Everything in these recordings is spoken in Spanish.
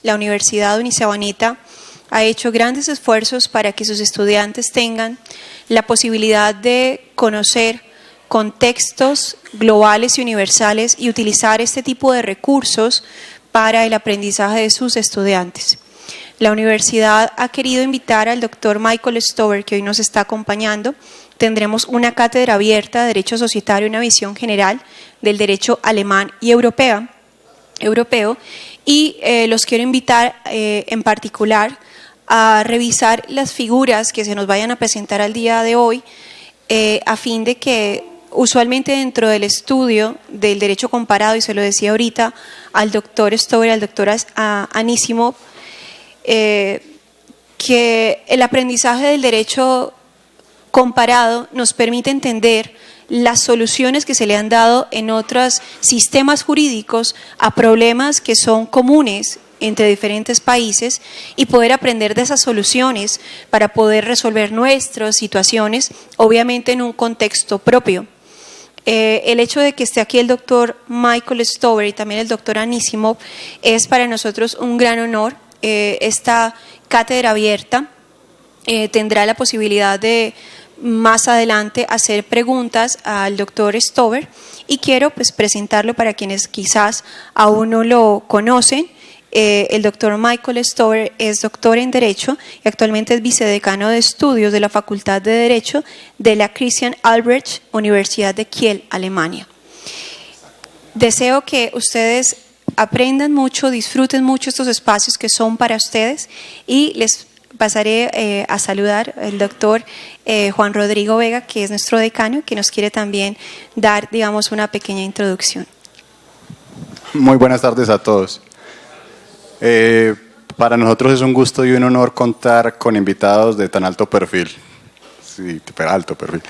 la Universidad Unisabaneta ha hecho grandes esfuerzos para que sus estudiantes tengan la posibilidad de conocer contextos globales y universales y utilizar este tipo de recursos para el aprendizaje de sus estudiantes. La universidad ha querido invitar al doctor Michael Stover, que hoy nos está acompañando. Tendremos una cátedra abierta de Derecho Societario, una visión general del derecho alemán y europeo, y los quiero invitar en particular a revisar las figuras que se nos vayan a presentar al día de hoy, a fin de que usualmente dentro del estudio del derecho comparado, y se lo decía ahorita al doctor Stover, al doctor Anisimov, que el aprendizaje del derecho comparado nos permite entender las soluciones que se le han dado en otros sistemas jurídicos a problemas que son comunes entre diferentes países y poder aprender de esas soluciones para poder resolver nuestras situaciones, obviamente en un contexto propio. El hecho de que esté aquí el doctor Michael Stover y también el doctor Anisimov es para nosotros un gran honor. Esta cátedra abierta tendrá la posibilidad de más adelante hacer preguntas al doctor Stover, y quiero pues presentarlo para quienes quizás aún no lo conocen. El doctor Michael Stover es doctor en Derecho y actualmente es vicedecano de estudios de la Facultad de Derecho de la Christian Albrecht Universidad de Kiel, Alemania. Deseo que ustedes aprendan mucho, disfruten mucho estos espacios que son para ustedes, y les pasaré a saludar al doctor Juan Rodrigo Vega, que es nuestro decano, que nos quiere también dar, digamos, una pequeña introducción. Muy buenas tardes a todos. Para nosotros es un gusto y un honor contar con invitados de tan alto perfil. Sí, súper alto perfil.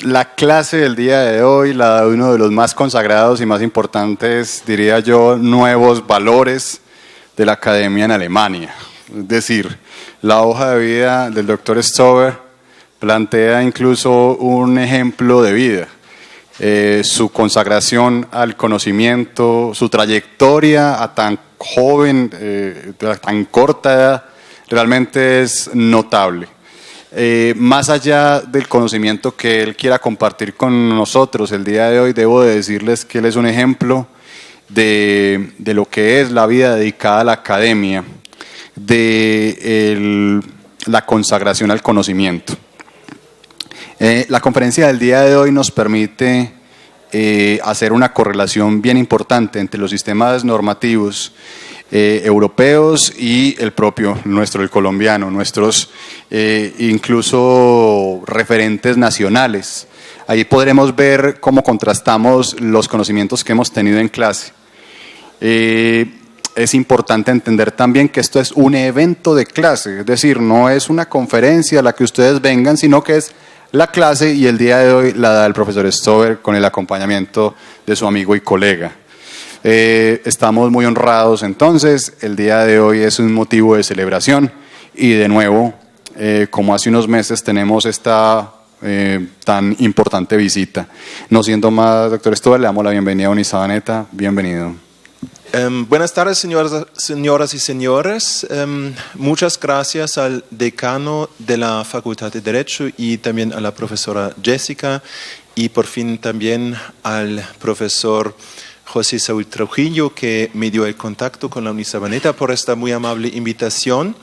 La clase del día de hoy la da uno de los más consagrados y más importantes, diría yo, nuevos valores de la academia en Alemania. Es decir, la hoja de vida del doctor Stover plantea incluso un ejemplo de vida. Su consagración al conocimiento, su trayectoria a tan joven, a tan corta edad, realmente es notable. Más allá del conocimiento que él quiera compartir con nosotros el día de hoy, debo de decirles que él es un ejemplo de lo que es la vida dedicada a la academia, de la consagración al conocimiento. La conferencia del día de hoy nos permite hacer una correlación bien importante entre los sistemas normativos europeos y el propio, nuestro, el colombiano, nuestros incluso referentes nacionales. Ahí podremos ver cómo contrastamos los conocimientos que hemos tenido en clase. Es importante entender también que esto es un evento de clase, es decir, no es una conferencia a la que ustedes vengan, sino que es la clase, y el día de hoy la da el profesor Stover con el acompañamiento de su amigo y colega. Estamos muy honrados entonces, el día de hoy es un motivo de celebración y de nuevo, como hace unos meses tenemos esta tan importante visita. No siendo más, doctor Stover, le damos la bienvenida a Unisabaneta. Bienvenido. Buenas tardes, señoras y señores. Muchas gracias al decano de la Facultad de Derecho y también a la profesora Jessica, y por fin también al profesor José Saúl Trujillo, que me dio el contacto con la Unisabaneta, por esta muy amable invitación.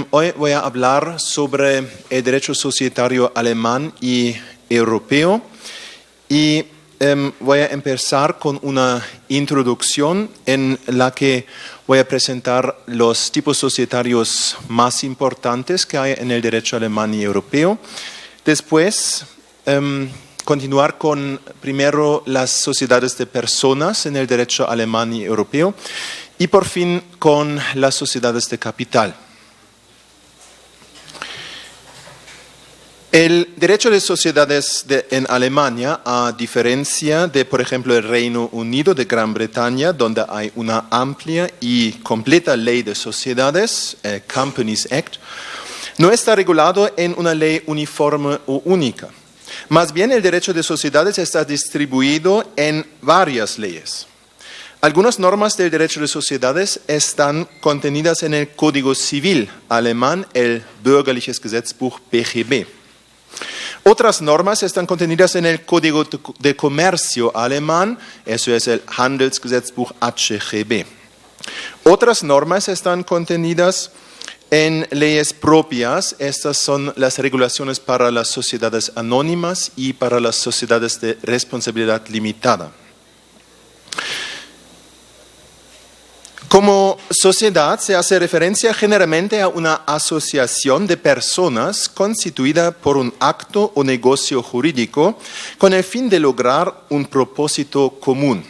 Hoy voy a hablar sobre el derecho societario alemán y europeo, y voy a empezar con una introducción en la que voy a presentar los tipos societarios más importantes que hay en el derecho alemán y europeo. Después, continuar con primero las sociedades de personas en el derecho alemán y europeo, y por fin con las sociedades de capital. El derecho de sociedades en Alemania, a diferencia de, por ejemplo, el Reino Unido de Gran Bretaña, donde hay una amplia y completa ley de sociedades, el Companies Act, no está regulado en una ley uniforme o única. Más bien, el derecho de sociedades está distribuido en varias leyes. Algunas normas del derecho de sociedades están contenidas en el Código Civil alemán, el Bürgerliches Gesetzbuch BGB. Otras normas están contenidas en el Código de Comercio alemán, eso es el Handelsgesetzbuch HGB. Otras normas están contenidas en leyes propias, estas son las regulaciones para las sociedades anónimas y para las sociedades de responsabilidad limitada. Como sociedad se hace referencia generalmente a una asociación de personas constituida por un acto o negocio jurídico con el fin de lograr un propósito común.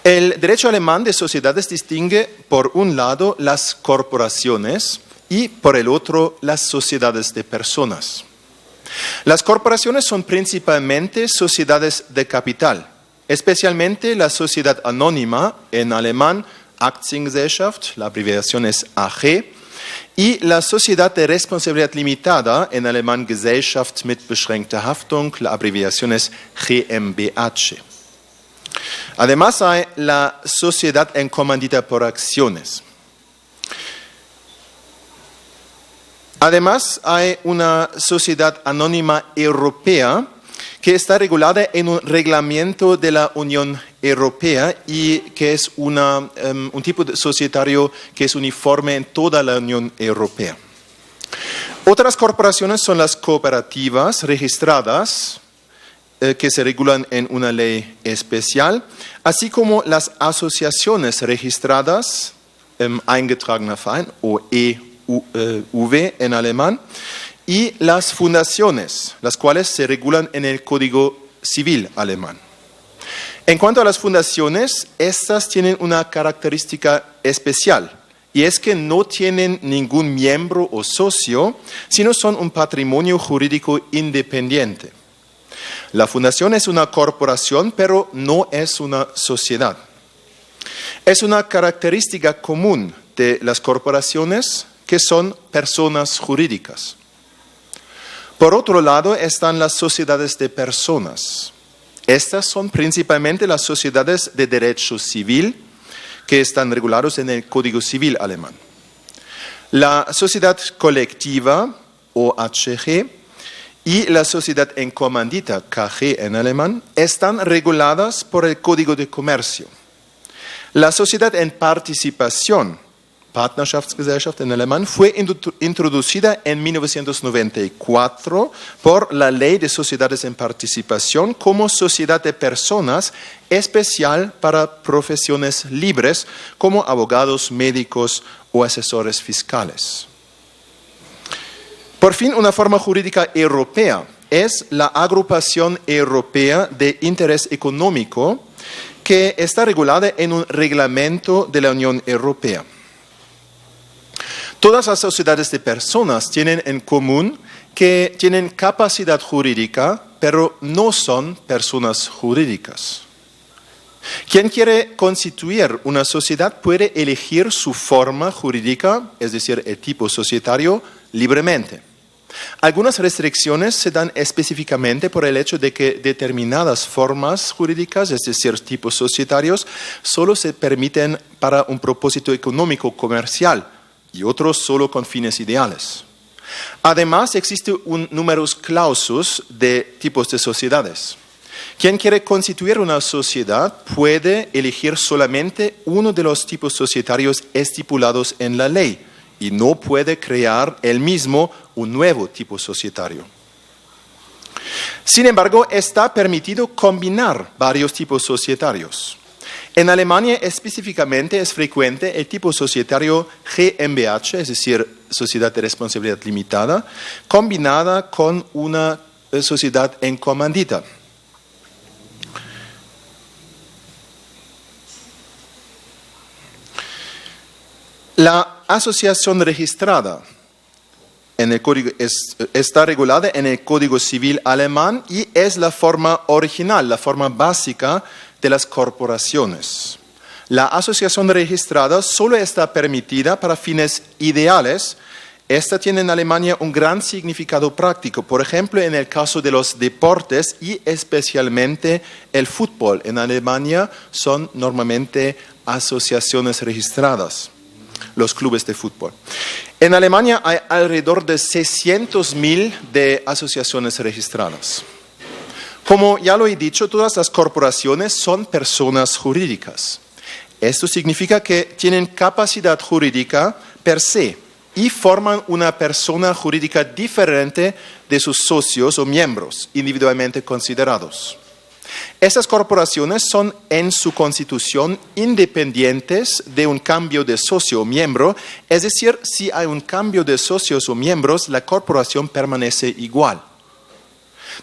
El derecho alemán de sociedades distingue por un lado las corporaciones y por el otro las sociedades de personas. Las corporaciones son principalmente sociedades de capital, especialmente la sociedad anónima, en alemán Aktiengesellschaft, la abreviación es AG, y la sociedad de responsabilidad limitada, en alemán Gesellschaft mit beschränkter Haftung, la abreviación es GmbH. Además hay la sociedad en comandita por acciones. Además hay una sociedad anónima europea que está regulada en un reglamento de la Unión Europea y que es un tipo de societario que es uniforme en toda la Unión Europea. Otras corporaciones son las cooperativas registradas que se regulan en una ley especial, así como las asociaciones registradas, eingetragener Verein o EUV en alemán, y las fundaciones, las cuales se regulan en el Código Civil alemán. En cuanto a las fundaciones, estas tienen una característica especial, y es que no tienen ningún miembro o socio, sino son un patrimonio jurídico independiente. La fundación es una corporación, pero no es una sociedad. Es una característica común de las corporaciones que son personas jurídicas. Por otro lado están las sociedades de personas. Estas son principalmente las sociedades de derecho civil que están regulados en el Código Civil alemán. La sociedad colectiva, OHG, y la sociedad en comandita, KG en alemán, están reguladas por el Código de Comercio. La sociedad en participación, Partnerschaftsgesellschaft en alemán, fue introducida en 1994 por la Ley de Sociedades en Participación como sociedad de personas especial para profesiones libres como abogados, médicos o asesores fiscales. Por fin, una forma jurídica europea es la Agrupación Europea de Interés Económico que está regulada en un reglamento de la Unión Europea. Todas las sociedades de personas tienen en común que tienen capacidad jurídica, pero no son personas jurídicas. Quien quiere constituir una sociedad puede elegir su forma jurídica, es decir, el tipo societario, libremente. Algunas restricciones se dan específicamente por el hecho de que determinadas formas jurídicas, es decir, tipos societarios, solo se permiten para un propósito económico comercial, y otros solo con fines ideales. Además, existe un numerus clausus de tipos de sociedades. Quien quiere constituir una sociedad puede elegir solamente uno de los tipos societarios estipulados en la ley y no puede crear él mismo un nuevo tipo societario. Sin embargo, está permitido combinar varios tipos societarios. En Alemania específicamente es frecuente el tipo societario GmbH, es decir, sociedad de responsabilidad limitada, combinada con una sociedad en comandita. La asociación registrada en el código está regulada en el Código Civil alemán y es la forma original, la forma básica de las corporaciones. La asociación registrada solo está permitida para fines ideales, Esta tiene en Alemania un gran significado práctico, por ejemplo, en el caso de los deportes y especialmente el fútbol. En Alemania son normalmente asociaciones registradas, los clubes de fútbol. En Alemania hay alrededor de 600.000 de asociaciones registradas. Como ya lo he dicho, todas las corporaciones son personas jurídicas. Esto significa que tienen capacidad jurídica per se y forman una persona jurídica diferente de sus socios o miembros individualmente considerados. Estas corporaciones son en su constitución independientes de un cambio de socio o miembro, es decir, si hay un cambio de socios o miembros, la corporación permanece igual.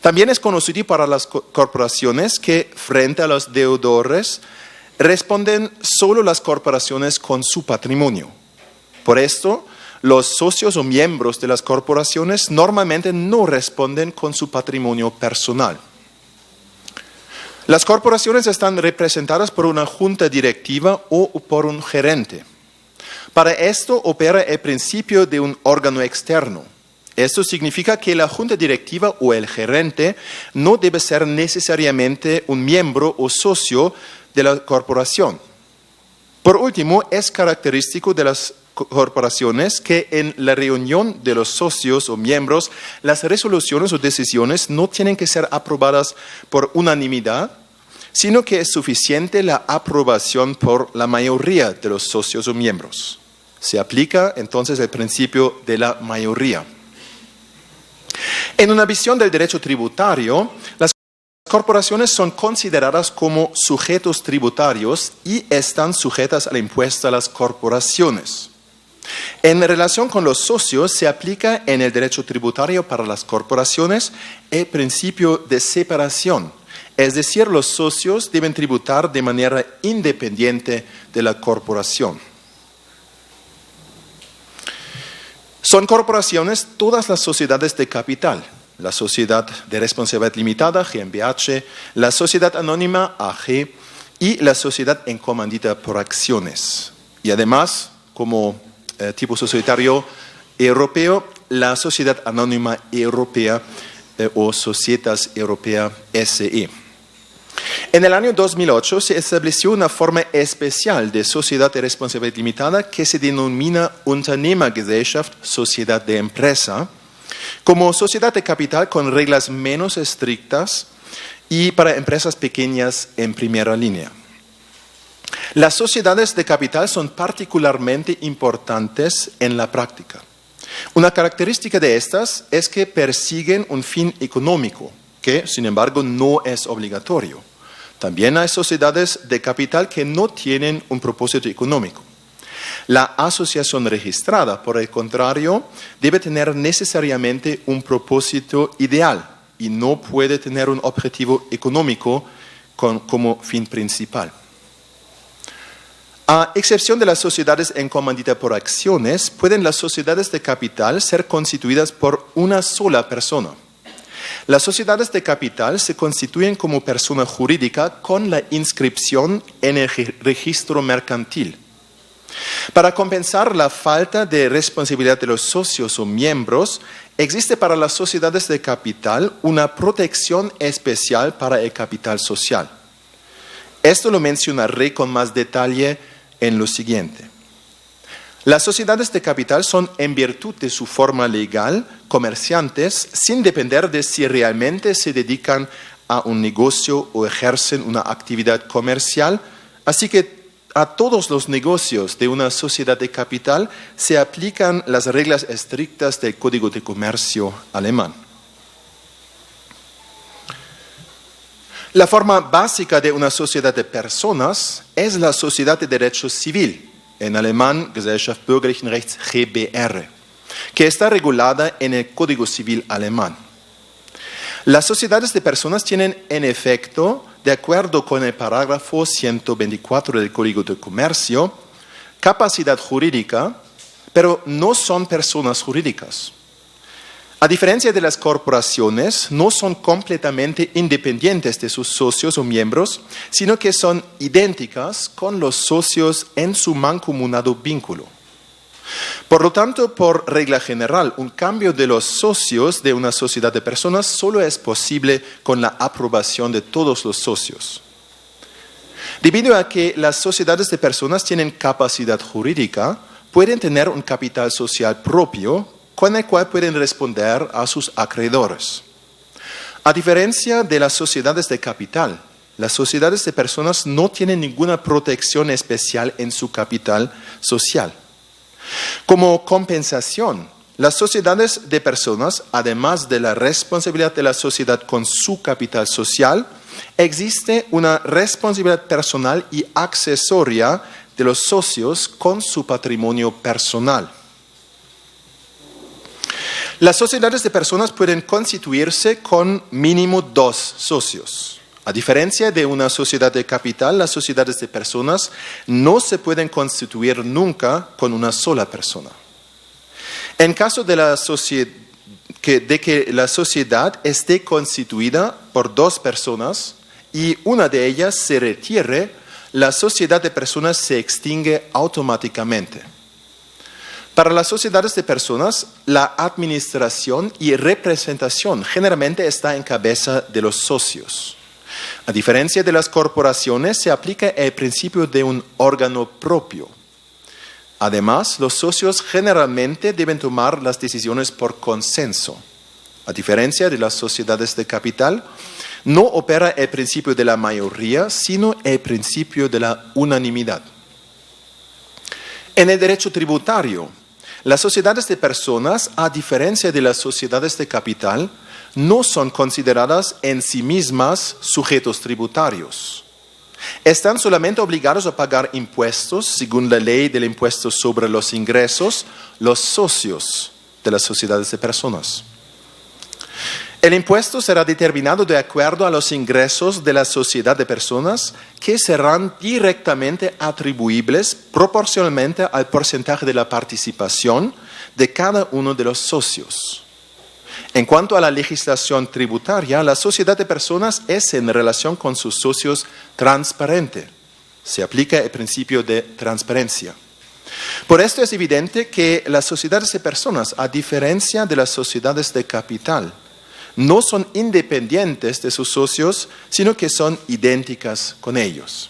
También es conocido para las corporaciones que frente a los deudores responden solo las corporaciones con su patrimonio. Por esto, los socios o miembros de las corporaciones normalmente no responden con su patrimonio personal. Las corporaciones están representadas por una junta directiva o por un gerente. Para esto opera el principio de un órgano externo. Esto significa que la junta directiva o el gerente no debe ser necesariamente un miembro o socio de la corporación. Por último, es característico de las corporaciones que en la reunión de los socios o miembros las resoluciones o decisiones no tienen que ser aprobadas por unanimidad, sino que es suficiente la aprobación por la mayoría de los socios o miembros. Se aplica entonces el principio de la mayoría. En una visión del derecho tributario, las corporaciones son consideradas como sujetos tributarios y están sujetas al impuesto a las corporaciones. En relación con los socios, se aplica en el derecho tributario para las corporaciones el principio de separación, es decir, los socios deben tributar de manera independiente de la corporación. Son corporaciones todas las sociedades de capital, la sociedad de responsabilidad limitada, GmbH, la sociedad anónima, AG, y la sociedad en comandita por acciones. Y además, como tipo societario europeo, la sociedad anónima europea o Societas Europea SE. En el año 2008 se estableció una forma especial de sociedad de responsabilidad limitada que se denomina Unternehmergesellschaft, sociedad de empresa, como sociedad de capital con reglas menos estrictas y para empresas pequeñas en primera línea. Las sociedades de capital son particularmente importantes en la práctica. Una característica de estas es que persiguen un fin económico, que, sin embargo, no es obligatorio. También hay sociedades de capital que no tienen un propósito económico. La asociación registrada, por el contrario, debe tener necesariamente un propósito ideal y no puede tener un objetivo económico como fin principal. A excepción de las sociedades en comandita por acciones, pueden las sociedades de capital ser constituidas por una sola persona. Las sociedades de capital se constituyen como persona jurídica con la inscripción en el registro mercantil. Para compensar la falta de responsabilidad de los socios o miembros, existe para las sociedades de capital una protección especial para el capital social. Esto lo mencionaré con más detalle en lo siguiente. Las sociedades de capital son, en virtud de su forma legal, comerciantes sin depender de si realmente se dedican a un negocio o ejercen una actividad comercial, así que a todos los negocios de una sociedad de capital se aplican las reglas estrictas del Código de Comercio alemán. La forma básica de una sociedad de personas es la sociedad de derecho civil, en alemán Gesellschaft bürgerlichen Rechts GbR, que está regulada en el Código Civil alemán. Las sociedades de personas tienen, en efecto, de acuerdo con el parágrafo 124 del Código de Comercio, capacidad jurídica, pero no son personas jurídicas. A diferencia de las corporaciones, no son completamente independientes de sus socios o miembros, sino que son idénticas con los socios en su mancomunado vínculo. Por lo tanto, por regla general, un cambio de los socios de una sociedad de personas solo es posible con la aprobación de todos los socios. Debido a que las sociedades de personas tienen capacidad jurídica, pueden tener un capital social propio con el cual pueden responder a sus acreedores. A diferencia de las sociedades de capital, las sociedades de personas no tienen ninguna protección especial en su capital social. Como compensación, las sociedades de personas, además de la responsabilidad de la sociedad con su capital social, existe una responsabilidad personal y accesoria de los socios con su patrimonio personal. Las sociedades de personas pueden constituirse con mínimo 2 socios. A diferencia de una sociedad de capital, las sociedades de personas no se pueden constituir nunca con una sola persona. En caso de que la sociedad esté constituida por 2 personas y una de ellas se retire, la sociedad de personas se extingue automáticamente. Para las sociedades de personas, la administración y representación generalmente está en cabeza de los socios. A diferencia de las corporaciones, se aplica el principio de un órgano propio. Además, los socios generalmente deben tomar las decisiones por consenso. A diferencia de las sociedades de capital, no opera el principio de la mayoría, sino el principio de la unanimidad. En el derecho tributario, las sociedades de personas, a diferencia de las sociedades de capital, no son consideradas en sí mismas sujetos tributarios. Están solamente obligados a pagar impuestos, según la ley del impuesto sobre los ingresos, los socios de las sociedades de personas. El impuesto será determinado de acuerdo a los ingresos de la sociedad de personas, que serán directamente atribuibles proporcionalmente al porcentaje de la participación de cada uno de los socios. En cuanto a la legislación tributaria, la sociedad de personas es en relación con sus socios transparente. Se aplica el principio de transparencia. Por esto es evidente que las sociedades de personas, a diferencia de las sociedades de capital, no son independientes de sus socios, sino que son idénticas con ellos.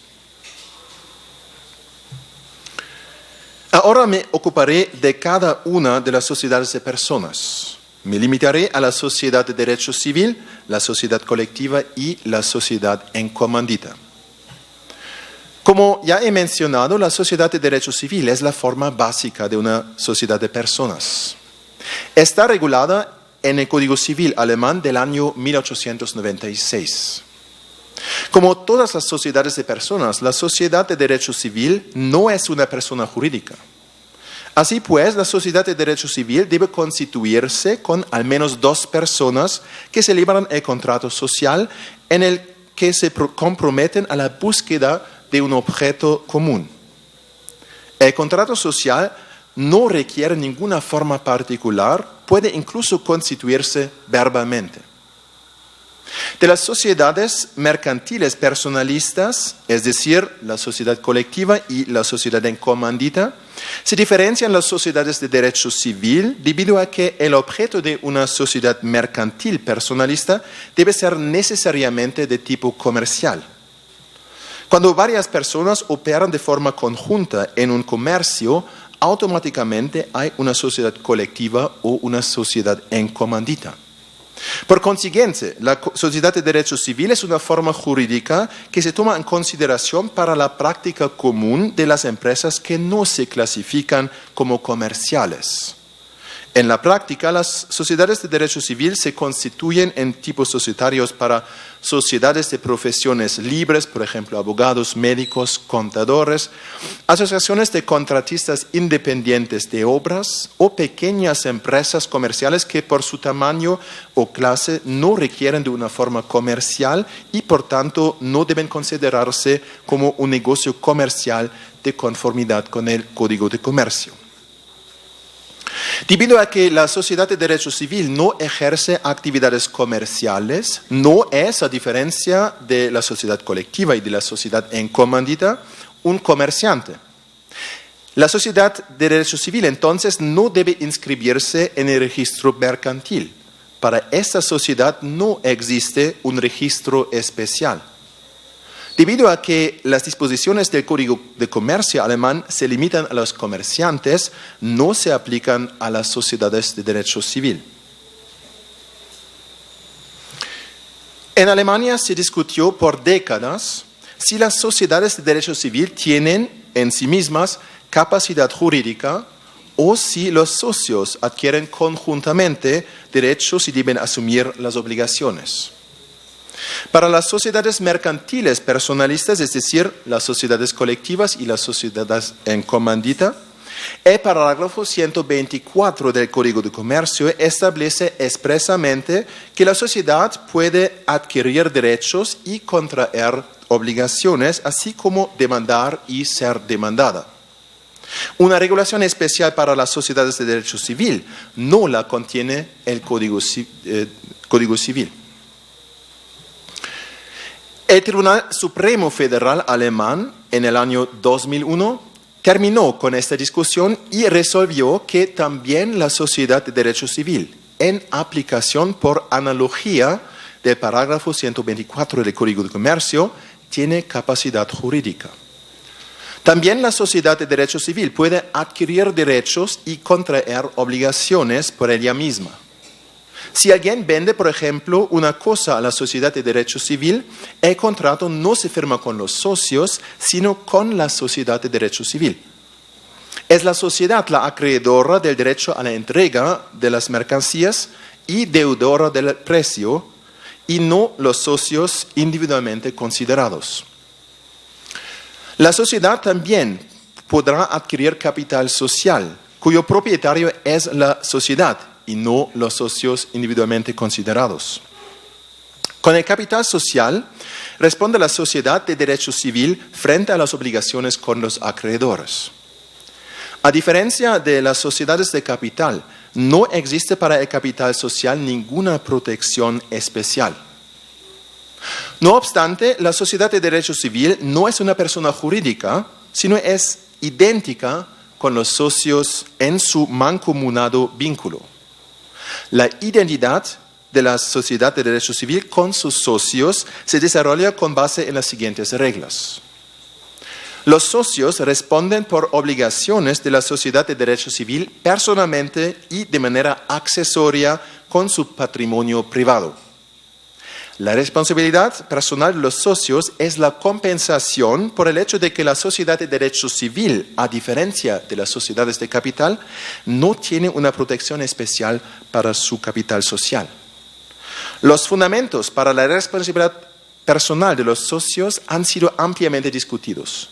Ahora me ocuparé de cada una de las sociedades de personas. Me limitaré a la sociedad de derecho civil, la sociedad colectiva y la sociedad en comandita. Como ya he mencionado, la sociedad de derecho civil es la forma básica de una sociedad de personas. Está regulada en el Código Civil alemán del año 1896. Como todas las sociedades de personas, la sociedad de derecho civil no es una persona jurídica. Así pues, la sociedad de derecho civil debe constituirse con al menos 2 personas que celebran el contrato social en el que se comprometen a la búsqueda de un objeto común. El contrato social no requiere ninguna forma particular, puede incluso constituirse verbalmente. De las sociedades mercantiles personalistas, es decir, la sociedad colectiva y la sociedad en comandita, se diferencian las sociedades de derecho civil debido a que el objeto de una sociedad mercantil personalista debe ser necesariamente de tipo comercial. Cuando varias personas operan de forma conjunta en un comercio, automáticamente hay una sociedad colectiva o una sociedad en comandita. Por consiguiente, la sociedad de derecho civil es una forma jurídica que se toma en consideración para la práctica común de las empresas que no se clasifican como comerciales. En la práctica, las sociedades de derecho civil se constituyen en tipos societarios para sociedades de profesiones libres, por ejemplo, abogados, médicos, contadores, asociaciones de contratistas independientes de obras o pequeñas empresas comerciales que por su tamaño o clase no requieren de una forma comercial y por tanto no deben considerarse como un negocio comercial de conformidad con el Código de Comercio. Debido a que la sociedad de derecho civil no ejerce actividades comerciales, no es, a diferencia de la sociedad colectiva y de la sociedad en comandita, un comerciante. La sociedad de derecho civil entonces no debe inscribirse en el registro mercantil. Para esta sociedad no existe un registro especial. Debido a que las disposiciones del Código de Comercio alemán se limitan a los comerciantes, no se aplican a las sociedades de derecho civil. En Alemania se discutió por décadas si las sociedades de derecho civil tienen en sí mismas capacidad jurídica o si los socios adquieren conjuntamente derechos y deben asumir las obligaciones. Para las sociedades mercantiles personalistas, es decir, las sociedades colectivas y las sociedades en comandita, el parágrafo 124 del Código de Comercio establece expresamente que la sociedad puede adquirir derechos y contraer obligaciones, así como demandar y ser demandada. Una regulación especial para las sociedades de derecho civil no la contiene el Código Civil. El Tribunal Supremo Federal alemán en el año 2001 terminó con esta discusión y resolvió que también la sociedad de derecho civil, en aplicación por analogía del parágrafo 124 del Código de Comercio, tiene capacidad jurídica. También la sociedad de derecho civil puede adquirir derechos y contraer obligaciones por ella misma. Si alguien vende, por ejemplo, una cosa a la sociedad de derecho civil, el contrato no se firma con los socios, sino con la sociedad de derecho civil. Es la sociedad la acreedora del derecho a la entrega de las mercancías y deudora del precio, y no los socios individualmente considerados. La sociedad también podrá adquirir capital social, cuyo propietario es la sociedad y no los socios individualmente considerados. Con el capital social responde la sociedad de derecho civil frente a las obligaciones con los acreedores. A diferencia de las sociedades de capital, no existe para el capital social ninguna protección especial. No obstante, la sociedad de derecho civil no es una persona jurídica, sino es idéntica con los socios en su mancomunado vínculo. La identidad de la sociedad de derecho civil con sus socios se desarrolla con base en las siguientes reglas. Los socios responden por obligaciones de la sociedad de derecho civil personalmente y de manera accesoria con su patrimonio privado. La responsabilidad personal de los socios es la compensación por el hecho de que la sociedad de derecho civil, a diferencia de las sociedades de capital, no tiene una protección especial para su capital social. Los fundamentos para la responsabilidad personal de los socios han sido ampliamente discutidos.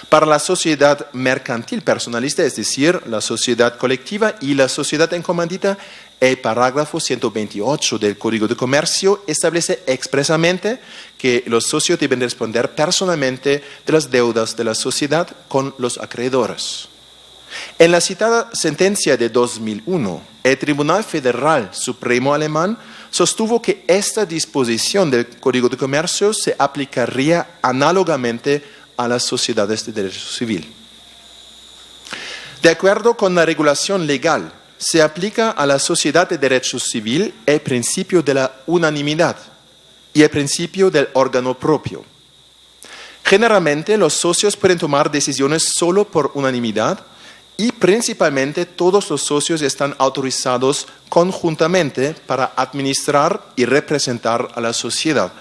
Para la sociedad mercantil personalista, es decir, la sociedad colectiva y la sociedad en comandita, el parágrafo 128 del Código de Comercio establece expresamente que los socios deben responder personalmente de las deudas de la sociedad con los acreedores. En la citada sentencia de 2001, el Tribunal Federal Supremo alemán sostuvo que esta disposición del Código de Comercio se aplicaría análogamente a las sociedades de derecho civil. De acuerdo con la regulación legal, se aplica a la sociedad de derecho civil el principio de la unanimidad y el principio del órgano propio. Generalmente, los socios pueden tomar decisiones solo por unanimidad y principalmente todos los socios están autorizados conjuntamente para administrar y representar a la sociedad.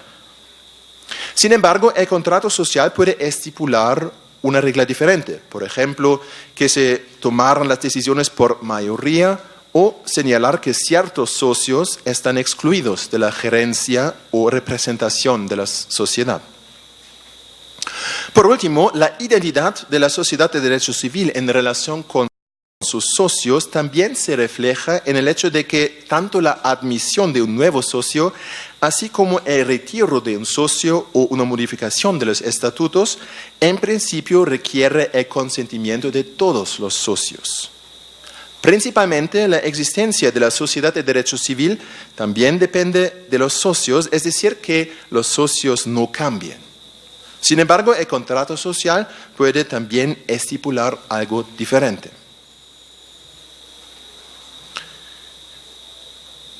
Sin embargo, el contrato social puede estipular una regla diferente, por ejemplo, que se tomaran las decisiones por mayoría o señalar que ciertos socios están excluidos de la gerencia o representación de la sociedad. Por último, la identidad de la sociedad de derecho civil en relación con sus socios también se refleja en el hecho de que tanto la admisión de un nuevo socio, así como el retiro de un socio o una modificación de los estatutos, en principio requiere el consentimiento de todos los socios. Principalmente la existencia de la sociedad de derecho civil también depende de los socios, es decir, que los socios no cambien. Sin embargo, el contrato social puede también estipular algo diferente.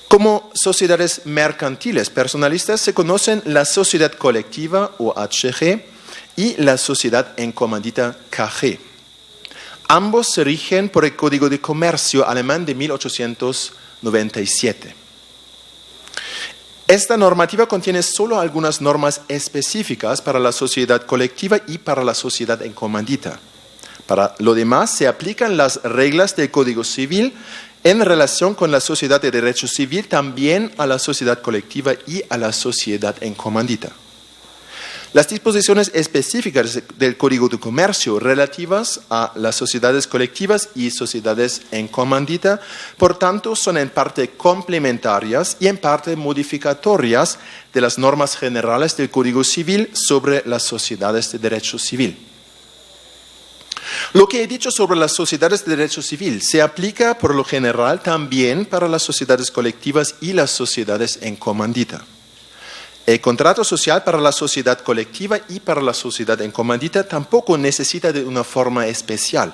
Como sociedades mercantiles personalistas se conocen la sociedad colectiva o HG y la sociedad en comandita KG. Ambos se rigen por el Código de Comercio alemán de 1897. Esta normativa contiene solo algunas normas específicas para la sociedad colectiva y para la sociedad en comandita. Para lo demás se aplican las reglas del Código Civil en relación con la sociedad de derecho civil, también a la sociedad colectiva y a la sociedad en comandita. Las disposiciones específicas del Código de Comercio relativas a las sociedades colectivas y sociedades en comandita, por tanto, son en parte complementarias y en parte modificatorias de las normas generales del Código Civil sobre las sociedades de derecho civil. Lo que he dicho sobre las sociedades de derecho civil se aplica por lo general también para las sociedades colectivas y las sociedades en comandita. El contrato social para la sociedad colectiva y para la sociedad en comandita tampoco necesita de una forma especial.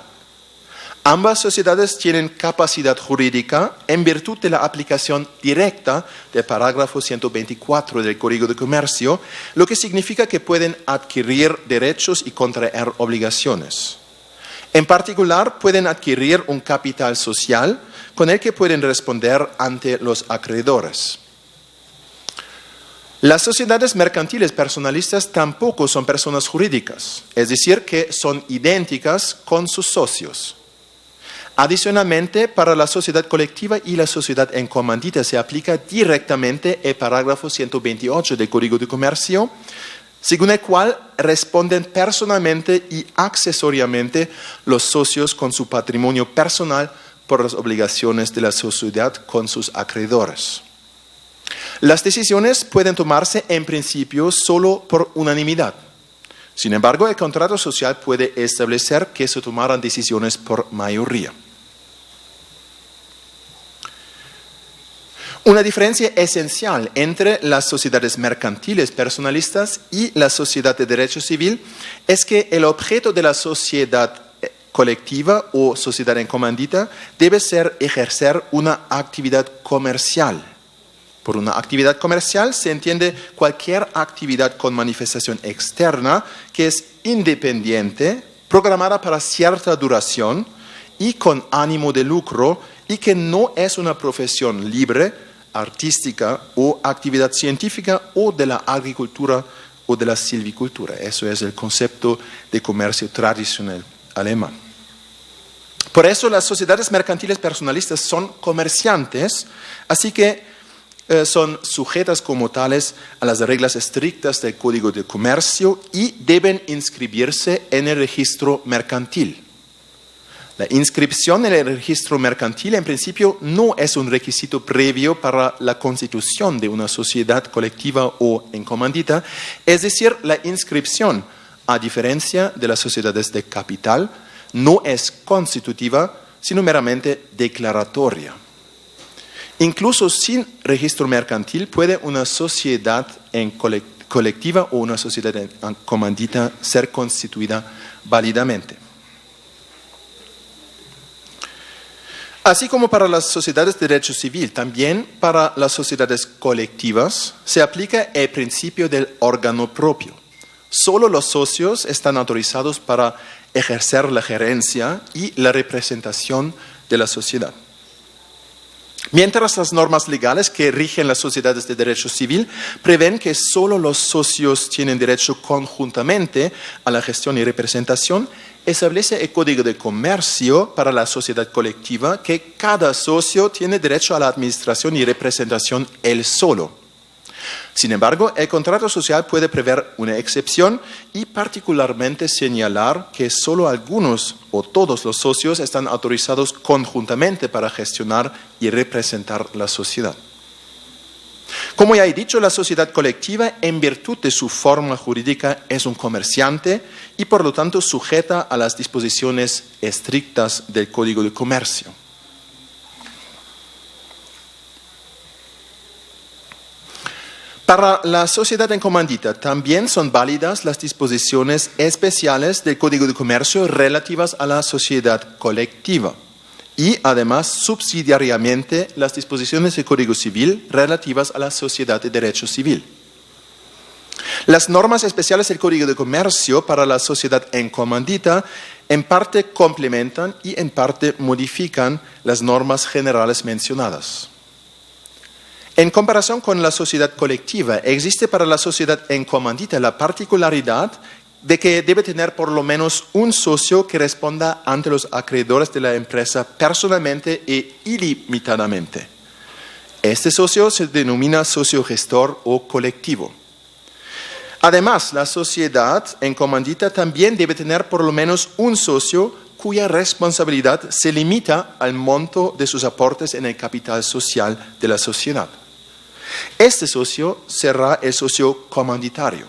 Ambas sociedades tienen capacidad jurídica en virtud de la aplicación directa del parágrafo 124 del Código de Comercio, lo que significa que pueden adquirir derechos y contraer obligaciones. En particular, pueden adquirir un capital social con el que pueden responder ante los acreedores. Las sociedades mercantiles personalistas tampoco son personas jurídicas, es decir, que son idénticas con sus socios. Adicionalmente, para la sociedad colectiva y la sociedad en comandita se aplica directamente el parágrafo 128 del Código de Comercio, según el cual responden personalmente y accesoriamente los socios con su patrimonio personal por las obligaciones de la sociedad con sus acreedores. Las decisiones pueden tomarse en principio solo por unanimidad. Sin embargo, el contrato social puede establecer que se tomaran decisiones por mayoría. Una diferencia esencial entre las sociedades mercantiles personalistas y la sociedad de derecho civil es que el objeto de la sociedad colectiva o sociedad en comandita debe ser ejercer una actividad comercial. Por una actividad comercial se entiende cualquier actividad con manifestación externa que es independiente, programada para cierta duración y con ánimo de lucro y que no es una profesión libre, artística o actividad científica o de la agricultura o de la silvicultura. Eso es el concepto de comercio tradicional alemán. Por eso las sociedades mercantiles personalistas son comerciantes, así que son sujetas como tales a las reglas estrictas del Código de Comercio y deben inscribirse en el registro mercantil. La inscripción en el registro mercantil en principio no es un requisito previo para la constitución de una sociedad colectiva o en comandita, es decir, la inscripción, a diferencia de las sociedades de capital, no es constitutiva, sino meramente declaratoria. Incluso sin registro mercantil puede una sociedad en colectiva o una sociedad en comandita ser constituida válidamente. Así como para las sociedades de derecho civil, también para las sociedades colectivas se aplica el principio del órgano propio. Solo los socios están autorizados para ejercer la gerencia y la representación de la sociedad. Mientras las normas legales que rigen las sociedades de derecho civil prevén que solo los socios tienen derecho conjuntamente a la gestión y representación, establece el Código de Comercio para la sociedad colectiva que cada socio tiene derecho a la administración y representación él solo. Sin embargo, el contrato social puede prever una excepción y particularmente señalar que solo algunos o todos los socios están autorizados conjuntamente para gestionar y representar la sociedad. Como ya he dicho, la sociedad colectiva, en virtud de su forma jurídica, es un comerciante y por lo tanto sujeta a las disposiciones estrictas del Código de Comercio. Para la sociedad en comandita también son válidas las disposiciones especiales del Código de Comercio relativas a la sociedad colectiva y además subsidiariamente las disposiciones del Código Civil relativas a la sociedad de derecho civil. Las normas especiales del Código de Comercio para la sociedad en comandita en parte complementan y en parte modifican las normas generales mencionadas. En comparación con la sociedad colectiva, existe para la sociedad en comandita la particularidad de que debe tener por lo menos un socio que responda ante los acreedores de la empresa personalmente e ilimitadamente. Este socio se denomina socio gestor o colectivo. Además, la sociedad en comandita también debe tener por lo menos un socio cuya responsabilidad se limita al monto de sus aportes en el capital social de la sociedad. Este socio será el socio comanditario.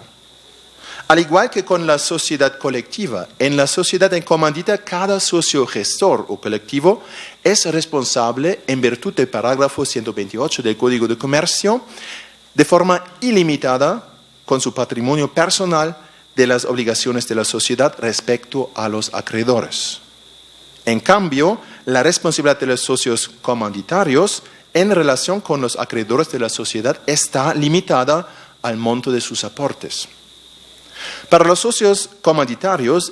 Al igual que con la sociedad colectiva, en la sociedad en comandita cada socio gestor o colectivo es responsable en virtud del parágrafo 128 del Código de Comercio de forma ilimitada con su patrimonio personal de las obligaciones de la sociedad respecto a los acreedores. En cambio, la responsabilidad de los socios comanditarios en relación con los acreedores de la sociedad está limitada al monto de sus aportes. Para los socios comanditarios,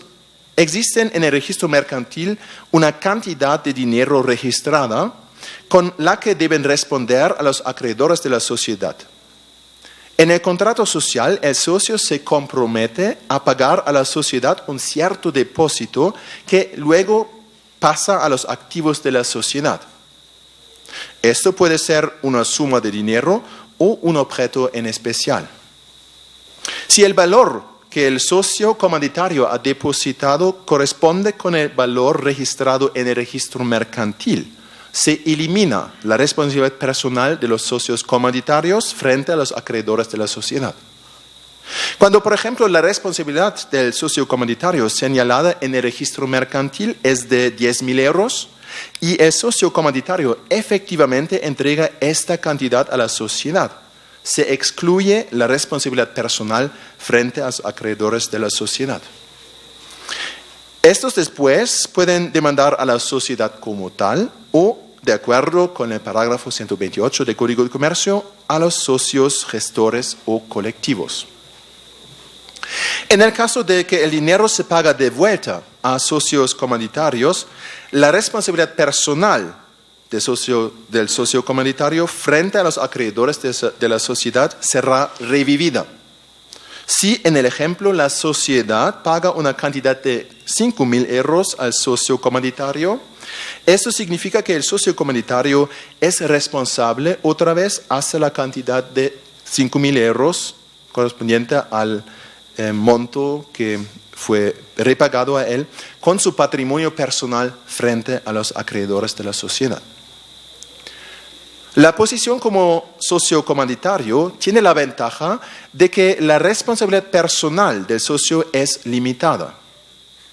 existen en el registro mercantil una cantidad de dinero registrada con la que deben responder a los acreedores de la sociedad. En el contrato social, el socio se compromete a pagar a la sociedad un cierto depósito que luego pasa a los activos de la sociedad. Esto puede ser una suma de dinero o un objeto en especial. Si el valor que el socio comanditario ha depositado corresponde con el valor registrado en el registro mercantil, se elimina la responsabilidad personal de los socios comanditarios frente a los acreedores de la sociedad. Cuando, por ejemplo, la responsabilidad del socio comanditario señalada en el registro mercantil es de 10.000 euros y el socio comanditario efectivamente entrega esta cantidad a la sociedad, se excluye la responsabilidad personal frente a los acreedores de la sociedad. Estos después pueden demandar a la sociedad como tal o, de acuerdo con el parágrafo 128 del Código de Comercio, a los socios gestores o colectivos. En el caso de que el dinero se paga de vuelta a socios comanditarios, la responsabilidad personal del socio comanditario frente a los acreedores de la sociedad será revivida. Si en el ejemplo la sociedad paga una cantidad de 5.000 euros al socio comanditario, esto significa que el socio comanditario es responsable otra vez hasta la cantidad de 5.000 euros correspondiente al monto que fue repagado a él con su patrimonio personal frente a los acreedores de la sociedad. La posición como socio comanditario tiene la ventaja de que la responsabilidad personal del socio es limitada.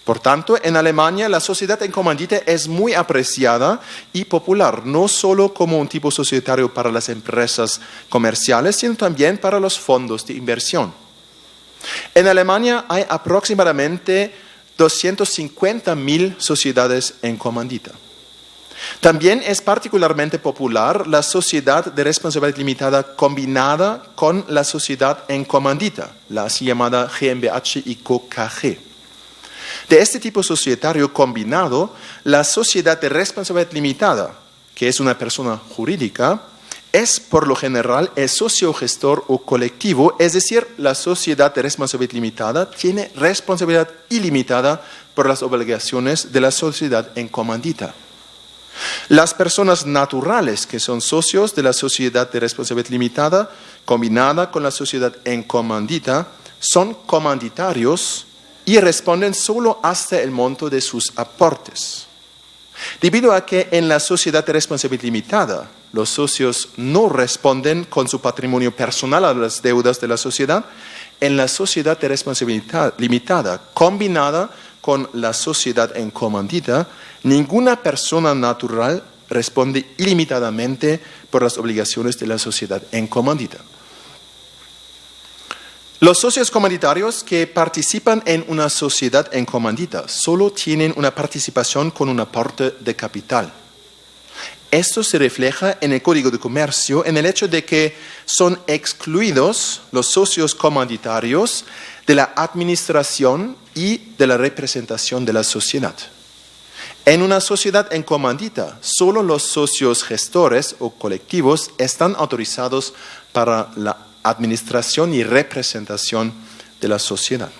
Por tanto, en Alemania la sociedad en comandita es muy apreciada y popular, no solo como un tipo societario para las empresas comerciales, sino también para los fondos de inversión. En Alemania hay aproximadamente 250.000 sociedades en comandita. También es particularmente popular la sociedad de responsabilidad limitada combinada con la sociedad en comandita, la así llamada GmbH y Co. KG. De este tipo societario combinado, la sociedad de responsabilidad limitada, que es una persona jurídica, es por lo general el socio gestor o colectivo, es decir, la sociedad de responsabilidad limitada tiene responsabilidad ilimitada por las obligaciones de la sociedad en comandita. Las personas naturales que son socios de la sociedad de responsabilidad limitada, combinada con la sociedad en comandita, son comanditarios y responden solo hasta el monto de sus aportes. Debido a que en la sociedad de responsabilidad limitada los socios no responden con su patrimonio personal a las deudas de la sociedad, en la sociedad de responsabilidad limitada combinada con la sociedad en comandita, ninguna persona natural responde ilimitadamente por las obligaciones de la sociedad en comandita. Los socios comunitarios que participan en una sociedad en comandita solo tienen una participación con un aporte de capital. Esto se refleja en el Código de Comercio en el hecho de que son excluidos los socios comunitarios de la administración y de la representación de la sociedad. En una sociedad en comandita, solo los socios gestores o colectivos están autorizados para la administración y representación de la sociedad.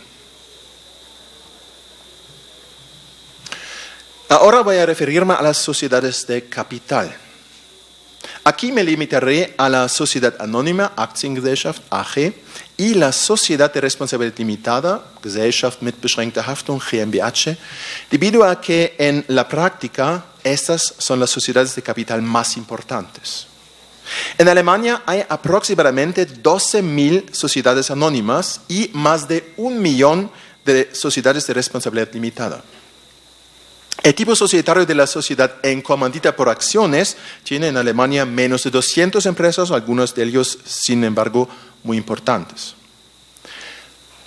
Ahora voy a referirme a las sociedades de capital. Aquí me limitaré a la Sociedad Anónima Aktiengesellschaft AG y la Sociedad de Responsabilidad Limitada Gesellschaft mit beschränkter Haftung GmbH, debido a que en la práctica estas son las sociedades de capital más importantes. En Alemania hay aproximadamente 12.000 sociedades anónimas y más de 1 millón de sociedades de responsabilidad limitada. El tipo societario de la sociedad en comandita por acciones tiene en Alemania menos de 200 empresas, algunos de ellos, sin embargo, muy importantes.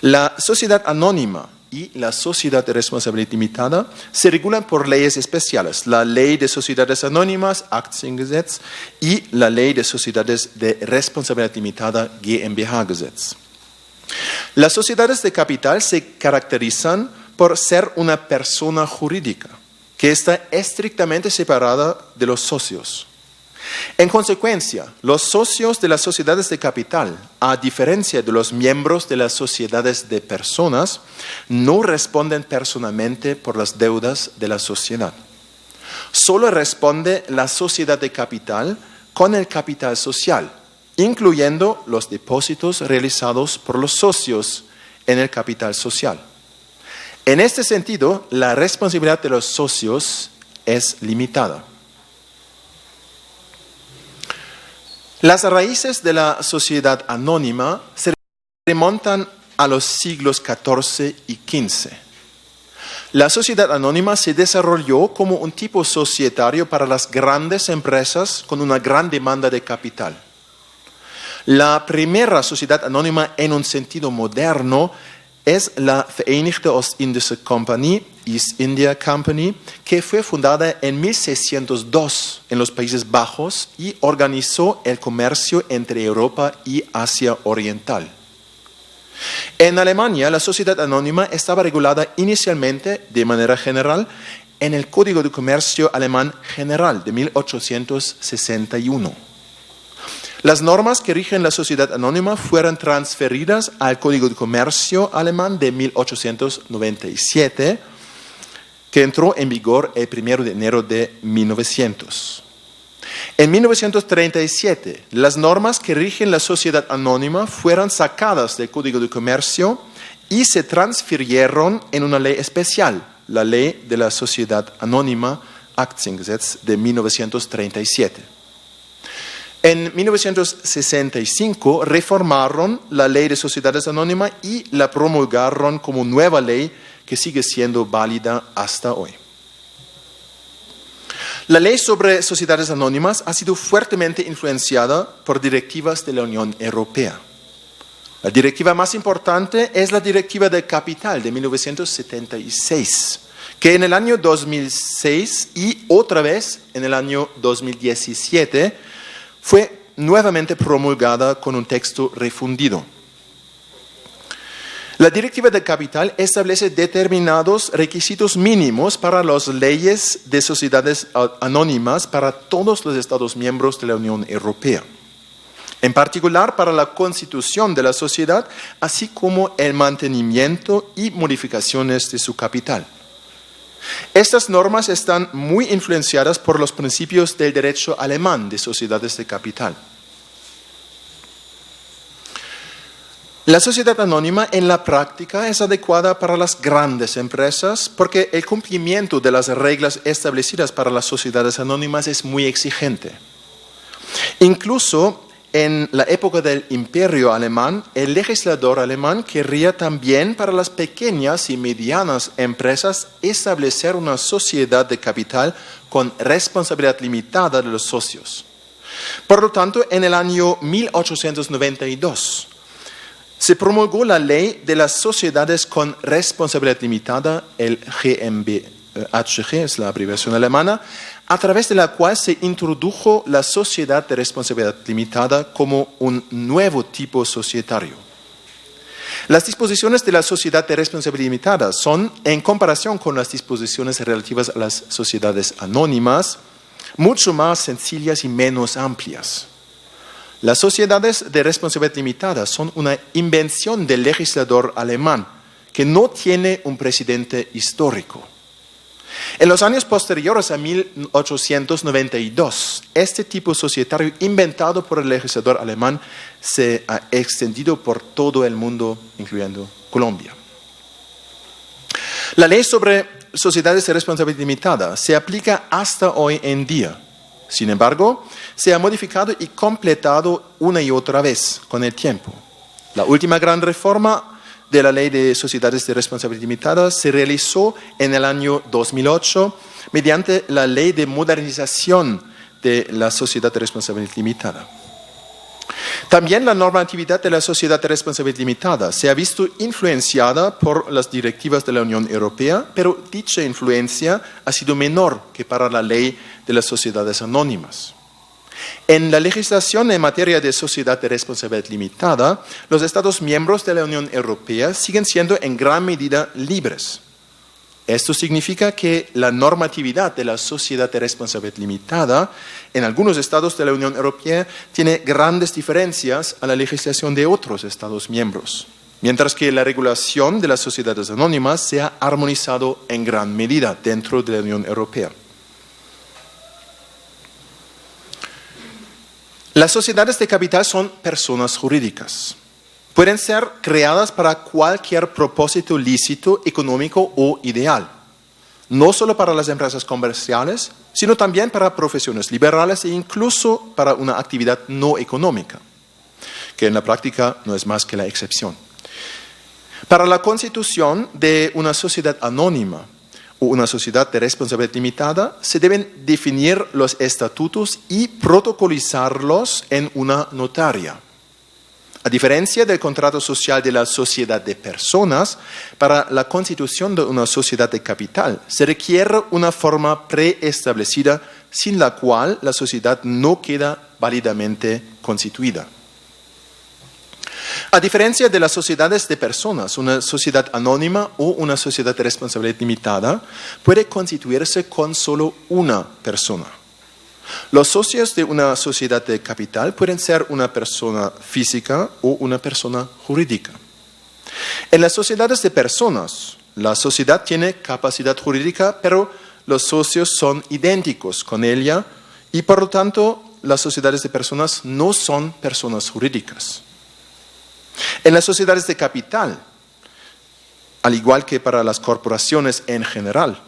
La sociedad anónima y la sociedad de responsabilidad limitada se regulan por leyes especiales, la Ley de Sociedades Anónimas, Aktiengesetz, y la Ley de Sociedades de Responsabilidad Limitada, GmbH-Gesetz. Las sociedades de capital se caracterizan por ser una persona jurídica que está estrictamente separada de los socios. En consecuencia, los socios de las sociedades de capital, a diferencia de los miembros de las sociedades de personas, no responden personalmente por las deudas de la sociedad. Solo responde la sociedad de capital con el capital social, incluyendo los depósitos realizados por los socios en el capital social. En este sentido, la responsabilidad de los socios es limitada. Las raíces de la sociedad anónima se remontan a los siglos XIV y XV. La sociedad anónima se desarrolló como un tipo societario para las grandes empresas con una gran demanda de capital. La primera sociedad anónima en un sentido moderno es la Vereinigte Ostindische Compagnie, East India Company, que fue fundada en 1602 en los Países Bajos y organizó el comercio entre Europa y Asia Oriental. En Alemania, la sociedad anónima estaba regulada inicialmente, de manera general, en el Código de Comercio Alemán General de 1861. Las normas que rigen la sociedad anónima fueron transferidas al Código de Comercio Alemán de 1897, que entró en vigor el 1 de enero de 1900. En 1937, las normas que rigen la sociedad anónima fueron sacadas del Código de Comercio y se transfirieron en una ley especial, la Ley de la Sociedad Anónima Aktiengesetz de 1937. En 1965 reformaron la Ley de Sociedades Anónimas y la promulgaron como nueva ley que sigue siendo válida hasta hoy. La ley sobre sociedades anónimas ha sido fuertemente influenciada por directivas de la Unión Europea. La directiva más importante es la Directiva de Capital de 1976, que en el año 2006 y otra vez en el año 2017 fue nuevamente promulgada con un texto refundido. La Directiva de Capital establece determinados requisitos mínimos para las leyes de sociedades anónimas para todos los Estados miembros de la Unión Europea, en particular para la constitución de la sociedad, así como el mantenimiento y modificaciones de su capital. Estas normas están muy influenciadas por los principios del derecho alemán de sociedades de capital. La sociedad anónima en la práctica es adecuada para las grandes empresas porque el cumplimiento de las reglas establecidas para las sociedades anónimas es muy exigente. Incluso en la época del Imperio Alemán, el legislador alemán quería también para las pequeñas y medianas empresas establecer una sociedad de capital con responsabilidad limitada de los socios. Por lo tanto, en el año 1892 se promulgó la Ley de las Sociedades con Responsabilidad Limitada, el GmbHG, es la abreviación alemana, a través de la cual se introdujo la sociedad de responsabilidad limitada como un nuevo tipo societario. Las disposiciones de la sociedad de responsabilidad limitada son, en comparación con las disposiciones relativas a las sociedades anónimas, mucho más sencillas y menos amplias. Las sociedades de responsabilidad limitada son una invención del legislador alemán que no tiene un precedente histórico. En los años posteriores a 1892, este tipo societario inventado por el legislador alemán se ha extendido por todo el mundo, incluyendo Colombia. La ley sobre sociedades de responsabilidad limitada se aplica hasta hoy en día. Sin embargo, se ha modificado y completado una y otra vez con el tiempo. La última gran reforma de la Ley de Sociedades de Responsabilidad Limitada se realizó en el año 2008 mediante la Ley de Modernización de la Sociedad de Responsabilidad Limitada. También la normatividad de la Sociedad de Responsabilidad Limitada se ha visto influenciada por las directivas de la Unión Europea, pero dicha influencia ha sido menor que para la Ley de las Sociedades Anónimas. En la legislación en materia de sociedad de responsabilidad limitada, los Estados miembros de la Unión Europea siguen siendo en gran medida libres. Esto significa que la normatividad de la sociedad de responsabilidad limitada en algunos estados de la Unión Europea tiene grandes diferencias a la legislación de otros Estados miembros, mientras que la regulación de las sociedades anónimas se ha armonizado en gran medida dentro de la Unión Europea. Las sociedades de capital son personas jurídicas. Pueden ser creadas para cualquier propósito lícito, económico o ideal. No solo para las empresas comerciales, sino también para profesiones liberales e incluso para una actividad no económica, que en la práctica no es más que la excepción. Para la constitución de una sociedad anónima o una sociedad de responsabilidad limitada, se deben definir los estatutos y protocolizarlos en una notaria. A diferencia del contrato social de la sociedad de personas, para la constitución de una sociedad de capital se requiere una forma preestablecida sin la cual la sociedad no queda válidamente constituida. A diferencia de las sociedades de personas, una sociedad anónima o una sociedad de responsabilidad limitada puede constituirse con solo una persona. Los socios de una sociedad de capital pueden ser una persona física o una persona jurídica. En las sociedades de personas, la sociedad tiene capacidad jurídica, pero los socios son idénticos con ella y por lo tanto las sociedades de personas no son personas jurídicas. En las sociedades de capital, al igual que para las corporaciones en general,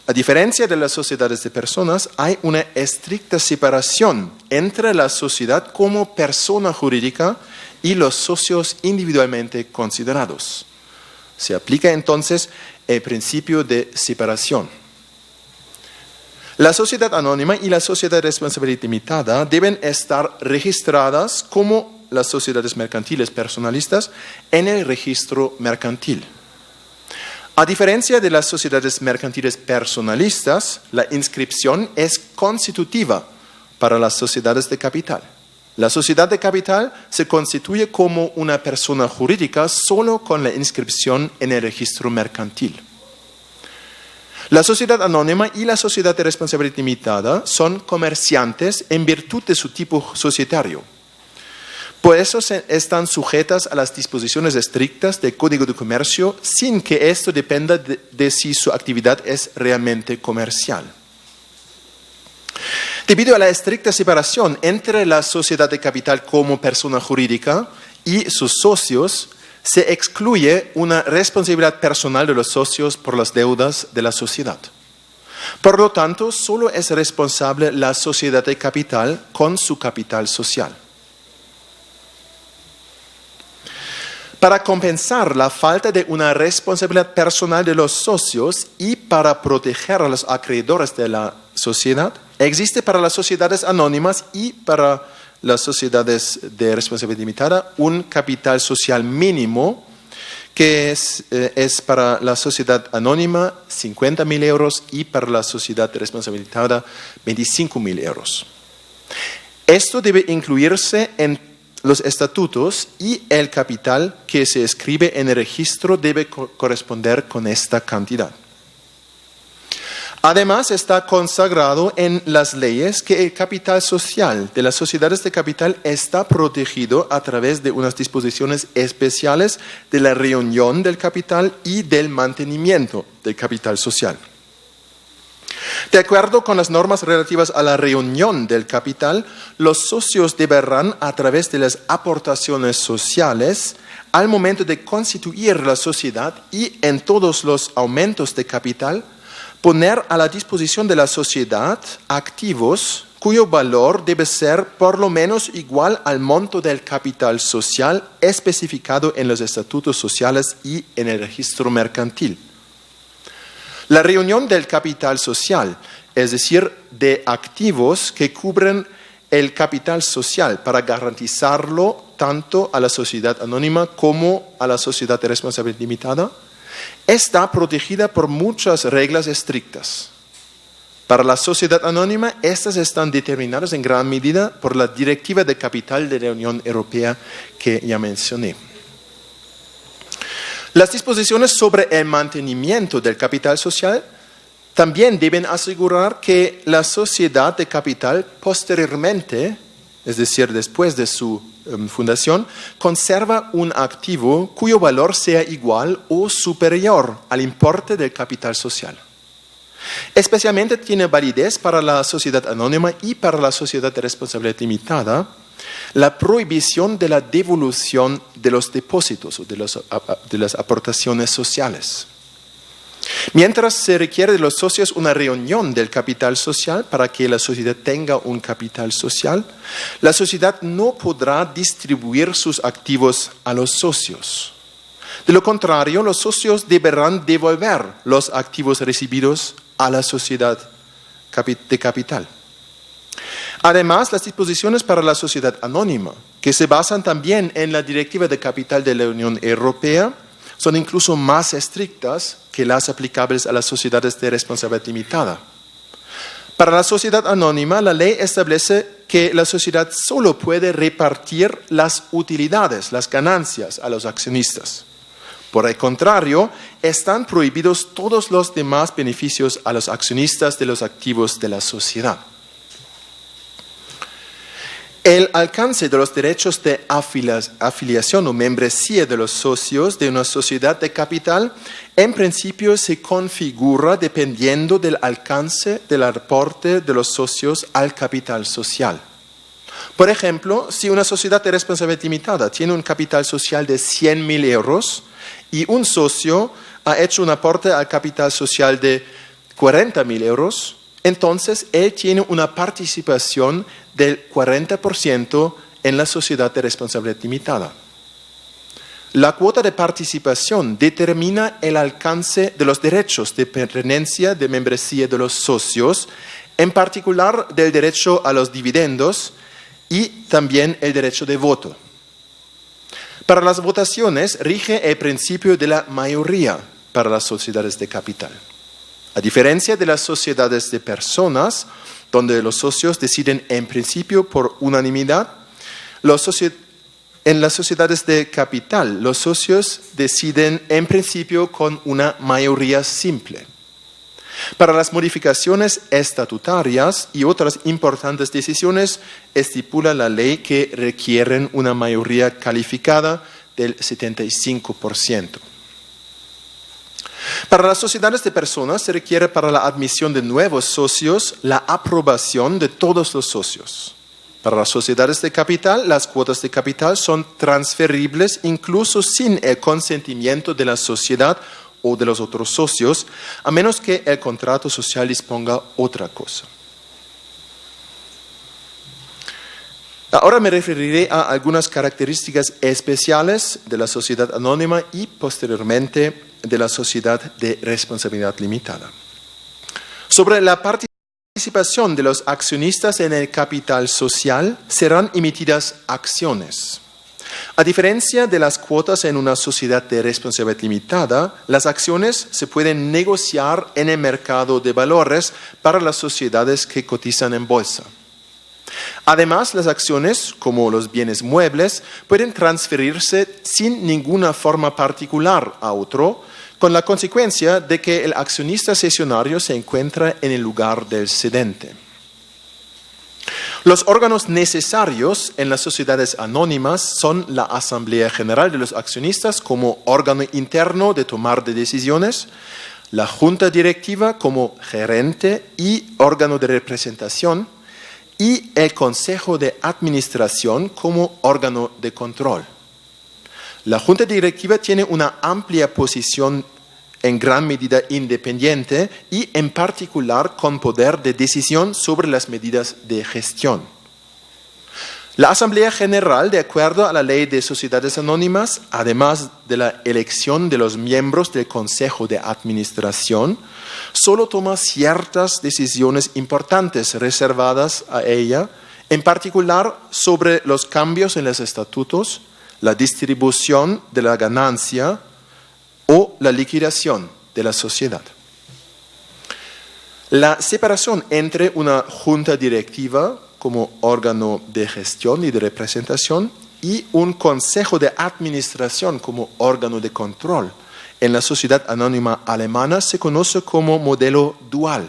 a diferencia de las sociedades de personas, hay una estricta separación entre la sociedad como persona jurídica y los socios individualmente considerados. Se aplica entonces el principio de separación. La sociedad anónima y la sociedad de responsabilidad limitada deben estar registradas como las sociedades mercantiles personalistas en el registro mercantil. A diferencia de las sociedades mercantiles personalistas, la inscripción es constitutiva para las sociedades de capital. La sociedad de capital se constituye como una persona jurídica solo con la inscripción en el registro mercantil. La sociedad anónima y la sociedad de responsabilidad limitada son comerciantes en virtud de su tipo societario. Por eso están sujetas a las disposiciones estrictas del Código de Comercio sin que esto dependa de si su actividad es realmente comercial. Debido a la estricta separación entre la sociedad de capital como persona jurídica y sus socios, se excluye una responsabilidad personal de los socios por las deudas de la sociedad. Por lo tanto, solo es responsable la sociedad de capital con su capital social. Para compensar la falta de una responsabilidad personal de los socios y para proteger a los acreedores de la sociedad, existe para las sociedades anónimas y para las sociedades de responsabilidad limitada, un capital social mínimo que es para la sociedad anónima 50.000 euros y para la sociedad de responsabilidad limitada 25.000 euros. Esto debe incluirse en los estatutos y el capital que se escribe en el registro debe corresponder con esta cantidad. Además, está consagrado en las leyes que el capital social de las sociedades de capital está protegido a través de unas disposiciones especiales de la reunión del capital y del mantenimiento del capital social. De acuerdo con las normas relativas a la reunión del capital, los socios deberán, a través de las aportaciones sociales, al momento de constituir la sociedad y en todos los aumentos de capital, poner a la disposición de la sociedad activos cuyo valor debe ser por lo menos igual al monto del capital social especificado en los estatutos sociales y en el registro mercantil. La reunión del capital social, es decir, de activos que cubren el capital social para garantizarlo tanto a la sociedad anónima como a la sociedad de responsabilidad limitada, está protegida por muchas reglas estrictas. Para la sociedad anónima, estas están determinadas en gran medida por la Directiva de Capital de la Unión Europea que ya mencioné. Las disposiciones sobre el mantenimiento del capital social también deben asegurar que la sociedad de capital posteriormente, es decir, después de su fundación, conserva un activo cuyo valor sea igual o superior al importe del capital social. Especialmente tiene validez para la sociedad anónima y para la sociedad de responsabilidad limitada la prohibición de la devolución de los depósitos o de las aportaciones sociales. Mientras se requiere de los socios una reunión del capital social para que la sociedad tenga un capital social, la sociedad no podrá distribuir sus activos a los socios. De lo contrario, los socios deberán devolver los activos recibidos a la sociedad de capital. Además, las disposiciones para la sociedad anónima, que se basan también en la Directiva de Capital de la Unión Europea, son incluso más estrictas que las aplicables a las sociedades de responsabilidad limitada. Para la sociedad anónima, la ley establece que la sociedad solo puede repartir las utilidades, las ganancias a los accionistas. Por el contrario, están prohibidos todos los demás beneficios a los accionistas de los activos de la sociedad. El alcance de los derechos de afiliación o membresía de los socios de una sociedad de capital, en principio se configura dependiendo del alcance del aporte de los socios al capital social. Por ejemplo, si una sociedad de responsabilidad limitada tiene un capital social de 100.000 euros y un socio ha hecho un aporte al capital social de 40.000 euros, entonces él tiene una participación del 40% en la sociedad de responsabilidad limitada. La cuota de participación determina el alcance de los derechos de pertenencia de membresía de los socios, en particular del derecho a los dividendos y también el derecho de voto. Para las votaciones rige el principio de la mayoría para las sociedades de capital. A diferencia de las sociedades de personas, donde los socios deciden en principio por unanimidad, en las sociedades de capital, los socios deciden en principio con una mayoría simple. Para las modificaciones estatutarias y otras importantes decisiones, estipula la ley que requieren una mayoría calificada del 75%. Para las sociedades de personas se requiere para la admisión de nuevos socios la aprobación de todos los socios. Para las sociedades de capital, las cuotas de capital son transferibles incluso sin el consentimiento de la sociedad o de los otros socios, a menos que el contrato social disponga otra cosa. Ahora me referiré a algunas características especiales de la sociedad anónima y posteriormente de la sociedad de responsabilidad limitada. Sobre la participación participación de los accionistas en el capital social serán emitidas acciones. A diferencia de las cuotas en una sociedad de responsabilidad limitada, las acciones se pueden negociar en el mercado de valores para las sociedades que cotizan en bolsa. Además, las acciones, como los bienes muebles, pueden transferirse sin ninguna forma particular a otro, con la consecuencia de que el accionista cesionario se encuentra en el lugar del cedente. Los órganos necesarios en las sociedades anónimas son la Asamblea General de los Accionistas como órgano interno de tomar de decisiones, la Junta Directiva como gerente y órgano de representación, y el Consejo de Administración como órgano de control. La Junta Directiva tiene una amplia posición en gran medida independiente y en particular con poder de decisión sobre las medidas de gestión. La Asamblea General, de acuerdo a la Ley de Sociedades Anónimas, además de la elección de los miembros del Consejo de Administración, solo toma ciertas decisiones importantes reservadas a ella, en particular sobre los cambios en los estatutos, la distribución de la ganancia o la liquidación de la sociedad. La separación entre una junta directiva como órgano de gestión y de representación y un consejo de administración como órgano de control en la sociedad anónima alemana se conoce como modelo dual.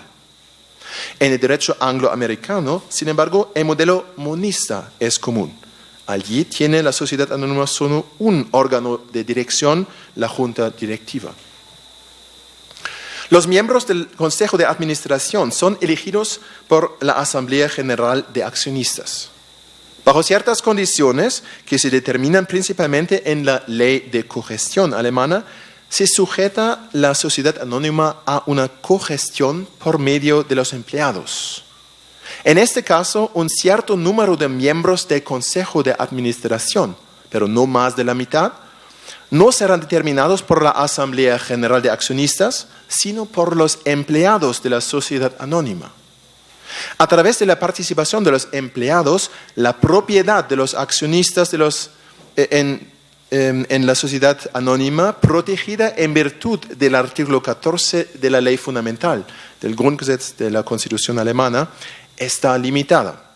En el derecho angloamericano, sin embargo, el modelo monista es común. Allí tiene la sociedad anónima solo un órgano de dirección, la junta directiva. Los miembros del Consejo de Administración son elegidos por la Asamblea General de Accionistas. Bajo ciertas condiciones que se determinan principalmente en la Ley de Cogestión alemana, se sujeta la sociedad anónima a una cogestión por medio de los empleados. En este caso, un cierto número de miembros del Consejo de Administración, pero no más de la mitad, no serán determinados por la Asamblea General de Accionistas, sino por los empleados de la sociedad anónima. A través de la participación de los empleados, la propiedad de los accionistas en la sociedad anónima, protegida en virtud del artículo 14 de la Ley Fundamental, del Grundgesetz de la Constitución alemana, está limitada.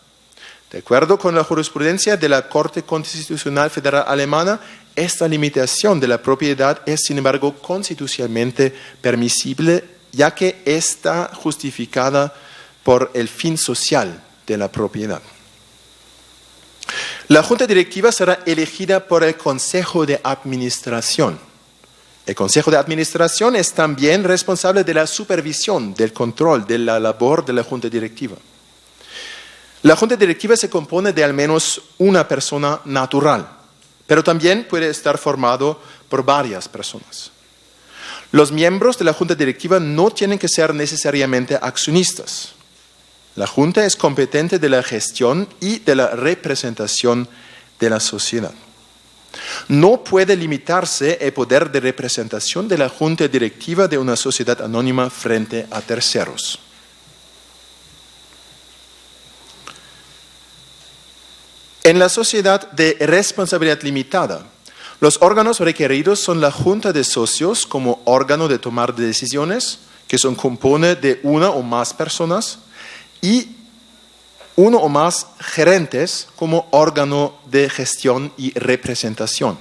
De acuerdo con la jurisprudencia de la Corte Constitucional Federal Alemana, esta limitación de la propiedad es, sin embargo, constitucionalmente permisible, ya que está justificada por el fin social de la propiedad. La Junta Directiva será elegida por el Consejo de Administración. El Consejo de Administración es también responsable de la supervisión, del control, de la labor de la Junta Directiva. La Junta Directiva se compone de al menos una persona natural, pero también puede estar formado por varias personas. Los miembros de la Junta Directiva no tienen que ser necesariamente accionistas. La Junta es competente de la gestión y de la representación de la sociedad. No puede limitarse el poder de representación de la Junta Directiva de una sociedad anónima frente a terceros. En la sociedad de responsabilidad limitada, los órganos requeridos son la Junta de Socios como órgano de tomar decisiones, que se compone de una o más personas, y uno o más gerentes como órgano de gestión y representación.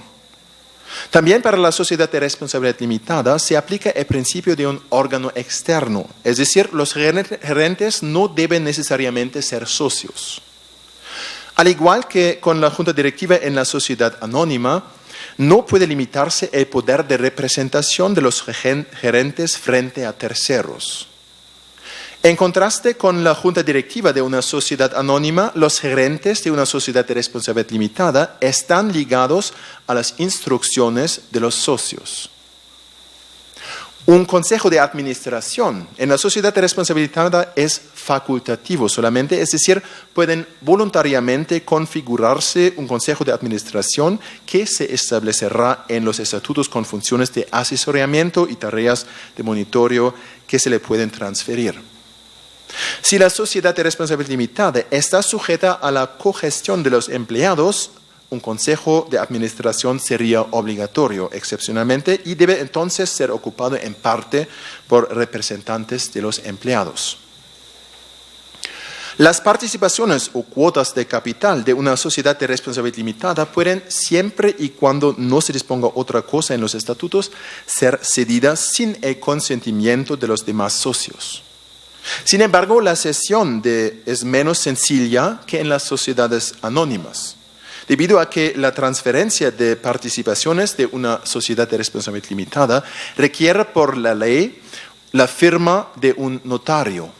También para la sociedad de responsabilidad limitada se aplica el principio de un órgano externo, es decir, los gerentes no deben necesariamente ser socios. Al igual que con la Junta Directiva en la sociedad anónima, no puede limitarse el poder de representación de los gerentes frente a terceros. En contraste con la Junta Directiva de una sociedad anónima, los gerentes de una sociedad de responsabilidad limitada están ligados a las instrucciones de los socios. Un consejo de administración en la sociedad de responsabilidad limitada es facultativo solamente, es decir, pueden voluntariamente configurarse un consejo de administración que se establecerá en los estatutos con funciones de asesoramiento y tareas de monitoreo que se le pueden transferir. Si la sociedad de responsabilidad limitada está sujeta a la cogestión de los empleados, un consejo de administración sería obligatorio excepcionalmente y debe entonces ser ocupado en parte por representantes de los empleados. Las participaciones o cuotas de capital de una sociedad de responsabilidad limitada pueden, siempre y cuando no se disponga otra cosa en los estatutos, ser cedidas sin el consentimiento de los demás socios. Sin embargo, la cesión es menos sencilla que en las sociedades anónimas, debido a que la transferencia de participaciones de una sociedad de responsabilidad limitada requiere por la ley la firma de un notario.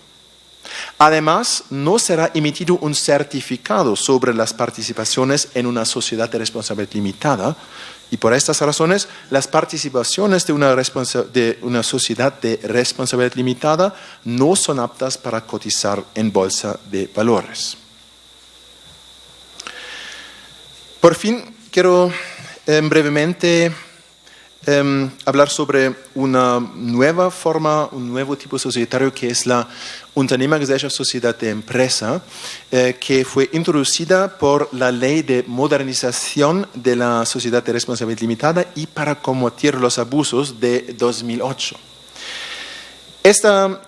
Además, no será emitido un certificado sobre las participaciones en una sociedad de responsabilidad limitada y por estas razones las participaciones de una sociedad de responsabilidad limitada no son aptas para cotizar en bolsa de valores. Por fin, quiero brevemente hablar sobre una nueva forma, un nuevo tipo societario que es la Unternehmergesellschaft, sociedad de empresa, que fue introducida por la Ley de Modernización de la Sociedad de Responsabilidad Limitada y para combatir los abusos de 2008. Esta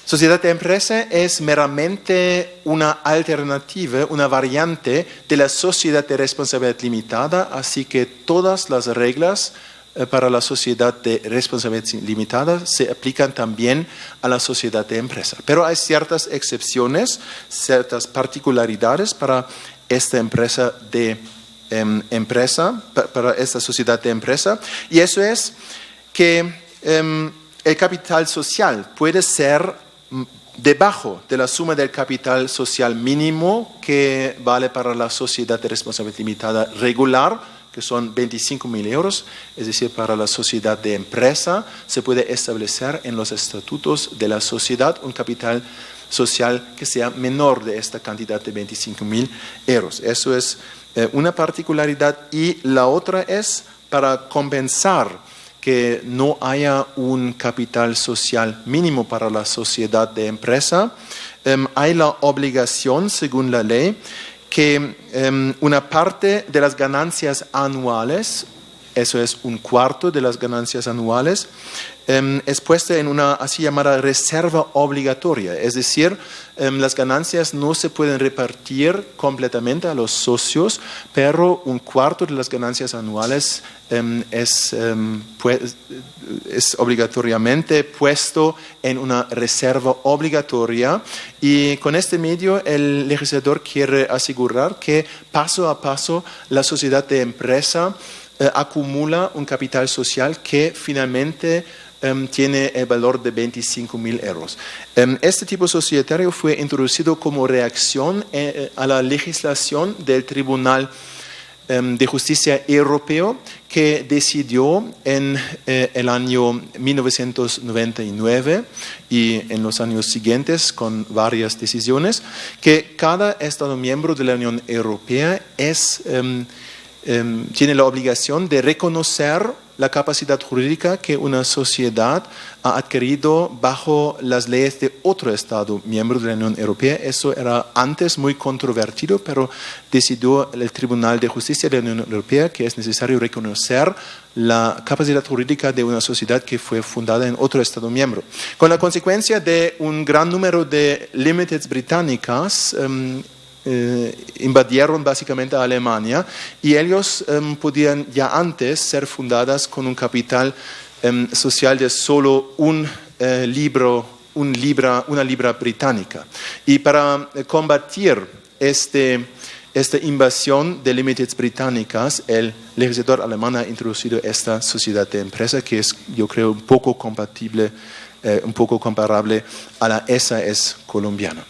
sociedad de empresa es meramente una alternativa, una variante de la sociedad de responsabilidad limitada, así que todas las reglas para la sociedad de responsabilidad limitada se aplican también a la sociedad de empresa. Pero hay ciertas excepciones, ciertas particularidades para esta empresa para esta sociedad de empresa, y eso es que el capital social puede ser debajo de la suma del capital social mínimo que vale para la sociedad de responsabilidad limitada regular, que son 25.000 euros, es decir, para la sociedad de empresa se puede establecer en los estatutos de la sociedad un capital social que sea menor de esta cantidad de 25.000 euros. Eso es una particularidad, y la otra es para compensar que no haya un capital social mínimo para la sociedad de empresa, hay la obligación, según la ley, que una parte de las ganancias anuales, eso es un cuarto de las ganancias anuales, es puesta en una así llamada reserva obligatoria. Es decir, las ganancias no se pueden repartir completamente a los socios, pero un cuarto de las ganancias anuales es obligatoriamente puesto en una reserva obligatoria, y con este medio el legislador quiere asegurar que paso a paso la sociedad de empresa acumula un capital social que finalmente tiene el valor de 25.000 euros. Este tipo societario fue introducido como reacción a la legislación del Tribunal de Justicia Europeo, que decidió en el año 1999 y en los años siguientes con varias decisiones que cada Estado miembro de la Unión Europea tiene la obligación de reconocer la capacidad jurídica que una sociedad ha adquirido bajo las leyes de otro Estado miembro de la Unión Europea. Eso era antes muy controvertido, pero decidió el Tribunal de Justicia de la Unión Europea que es necesario reconocer la capacidad jurídica de una sociedad que fue fundada en otro Estado miembro. Con la consecuencia de un gran número de limiteds británicas invadieron básicamente a Alemania, y ellos podían ya antes ser fundadas con un capital social de solo una libra británica. Y para combatir esta invasión de limiteds británicas, el legislador alemán ha introducido esta sociedad de empresa que es, yo creo, un poco comparable a la SAS colombiana.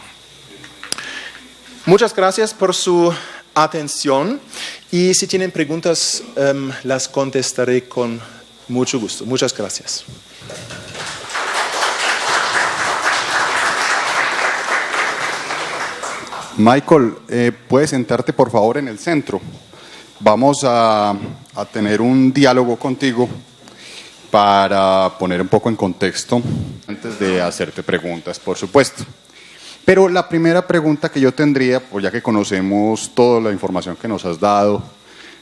Muchas gracias por su atención, y si tienen preguntas las contestaré con mucho gusto. Muchas gracias. Michael, ¿puedes sentarte por favor en el centro? Vamos a tener un diálogo contigo, para poner un poco en contexto, antes de hacerte preguntas, por supuesto. Pero la primera pregunta que yo tendría, pues ya que conocemos toda la información que nos has dado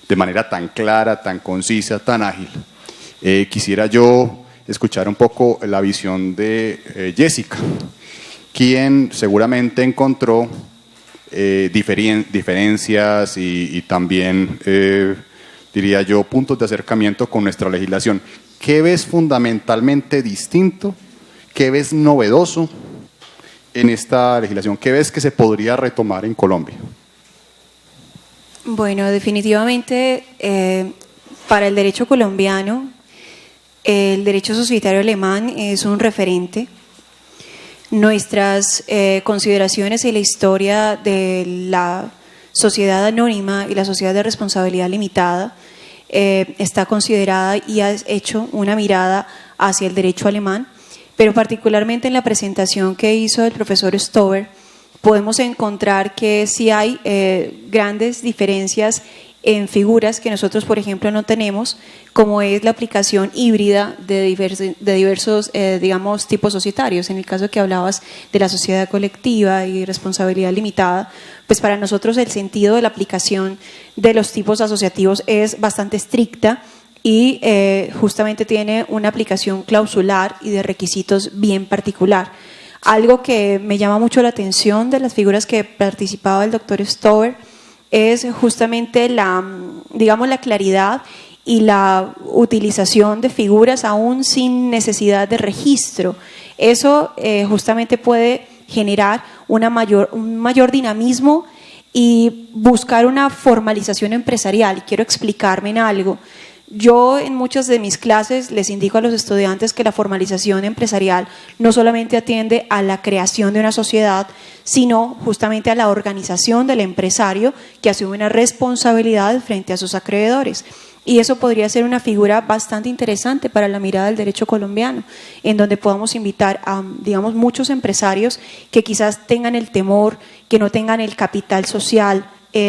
de manera tan clara, tan concisa, tan ágil, quisiera yo escuchar un poco la visión de Jessica, quien seguramente encontró diferencias y también, diría yo, puntos de acercamiento con nuestra legislación. ¿Qué ves fundamentalmente distinto? ¿Qué ves novedoso en esta legislación? ¿Qué ves que se podría retomar en Colombia? Bueno, definitivamente para el derecho colombiano, el derecho societario alemán es un referente. Nuestras consideraciones en la historia de la sociedad anónima y la sociedad de responsabilidad limitada está considerada y ha hecho una mirada hacia el derecho alemán, pero particularmente en la presentación que hizo el profesor Stover podemos encontrar que sí hay grandes diferencias en figuras que nosotros, por ejemplo, no tenemos, como es la aplicación híbrida de diversos, digamos, tipos societarios. En el caso que hablabas de la sociedad colectiva y responsabilidad limitada, pues para nosotros el sentido de la aplicación de los tipos asociativos es bastante estricta y justamente tiene una aplicación clausular y de requisitos bien particular. Algo que me llama mucho la atención de las figuras que participaba el doctor Stover es justamente la claridad y la utilización de figuras aún sin necesidad de registro. Eso justamente puede generar un mayor dinamismo y buscar una formalización empresarial. Quiero explicarme en algo. Yo en muchas de mis clases les indico a los estudiantes que la formalización empresarial no solamente atiende a la creación de una sociedad, sino justamente a la organización del empresario que asume una responsabilidad frente a sus acreedores. Y eso podría ser una figura bastante interesante para la mirada del derecho colombiano, en donde podamos invitar a, digamos, muchos empresarios que quizás tengan el temor, que no tengan el capital social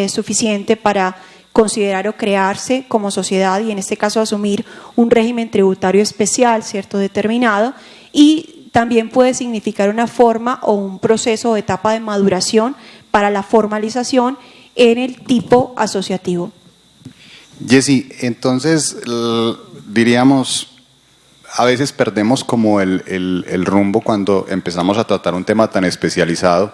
suficiente para considerar o crearse como sociedad y en este caso asumir un régimen tributario especial, cierto, determinado, y también puede significar una forma o un proceso o etapa de maduración para la formalización en el tipo asociativo. Jessy, entonces diríamos, a veces perdemos como el rumbo cuando empezamos a tratar un tema tan especializado,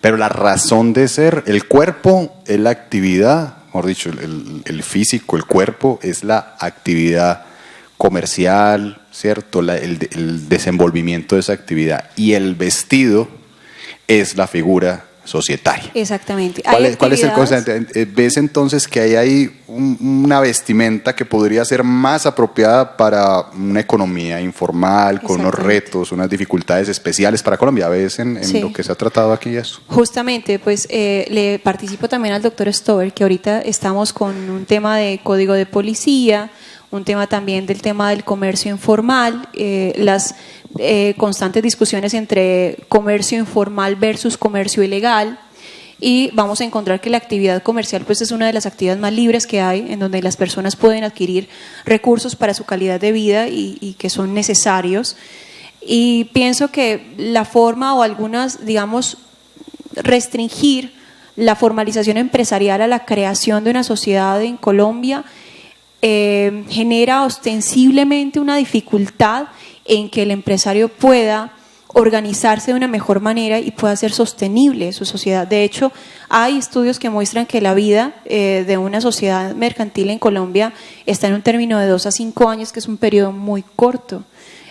pero la razón de ser, el cuerpo es la actividad, mejor dicho, el físico, el cuerpo es la actividad comercial, ¿cierto? El desenvolvimiento de esa actividad, y el vestido es la figura societaria. Exactamente. ¿Cuál es el concepto? ¿Ves entonces que hay ahí una vestimenta que podría ser más apropiada para una economía informal, con unos retos, unas dificultades especiales para Colombia? ¿Ves en Sí. lo que se ha tratado aquí eso? Justamente, pues le participo también al doctor Stover, que ahorita estamos con un tema de código de policía, un tema también del tema del comercio informal, las constantes discusiones entre comercio informal versus comercio ilegal, y vamos a encontrar que la actividad comercial pues es una de las actividades más libres que hay, en donde las personas pueden adquirir recursos para su calidad de vida y que son necesarios. Y pienso que la forma o algunas, digamos, restringir la formalización empresarial a la creación de una sociedad en Colombia genera ostensiblemente una dificultad en que el empresario pueda organizarse de una mejor manera y pueda ser sostenible su sociedad. De hecho, hay estudios que muestran que la vida de una sociedad mercantil en Colombia está en un término de 2 a 5 años, que es un periodo muy corto.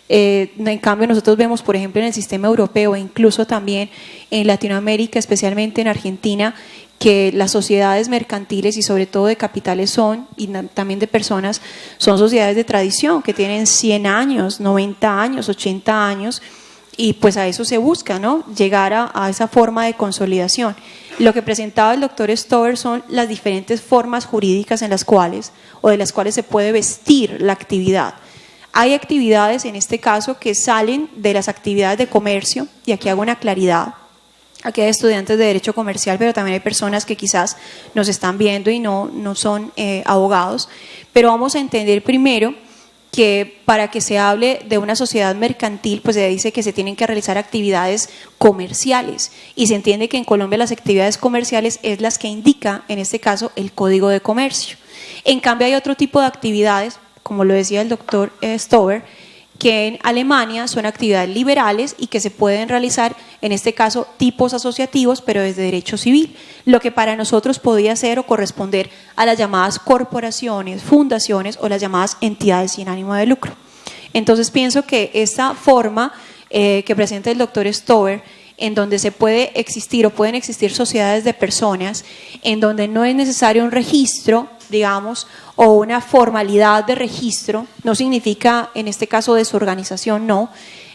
En cambio, nosotros vemos, por ejemplo, en el sistema europeo e incluso también en Latinoamérica, especialmente en Argentina, que las sociedades mercantiles y sobre todo de capitales son, y también de personas, son sociedades de tradición que tienen 100 años, 90 años, 80 años, y pues a eso se busca, ¿no? Llegar a esa forma de consolidación. Lo que presentaba el doctor Stover son las diferentes formas jurídicas en las cuales, o de las cuales se puede vestir la actividad. Hay actividades en este caso que salen de las actividades de comercio, y aquí hago una claridad. Aquí hay estudiantes de Derecho Comercial, pero también hay personas que quizás nos están viendo y no son abogados. Pero vamos a entender primero que para que se hable de una sociedad mercantil, pues se dice que se tienen que realizar actividades comerciales, y se entiende que en Colombia las actividades comerciales es las que indica, en este caso, el Código de Comercio. En cambio hay otro tipo de actividades, como lo decía el doctor Stover, que en Alemania son actividades liberales y que se pueden realizar, en este caso, tipos asociativos, pero desde derecho civil, lo que para nosotros podría ser o corresponder a las llamadas corporaciones, fundaciones o las llamadas entidades sin ánimo de lucro. Entonces pienso que esta forma que presenta el doctor Stover, en donde se puede existir o pueden existir sociedades de personas, en donde no es necesario un registro, digamos, o una formalidad de registro, no significa en este caso desorganización, no,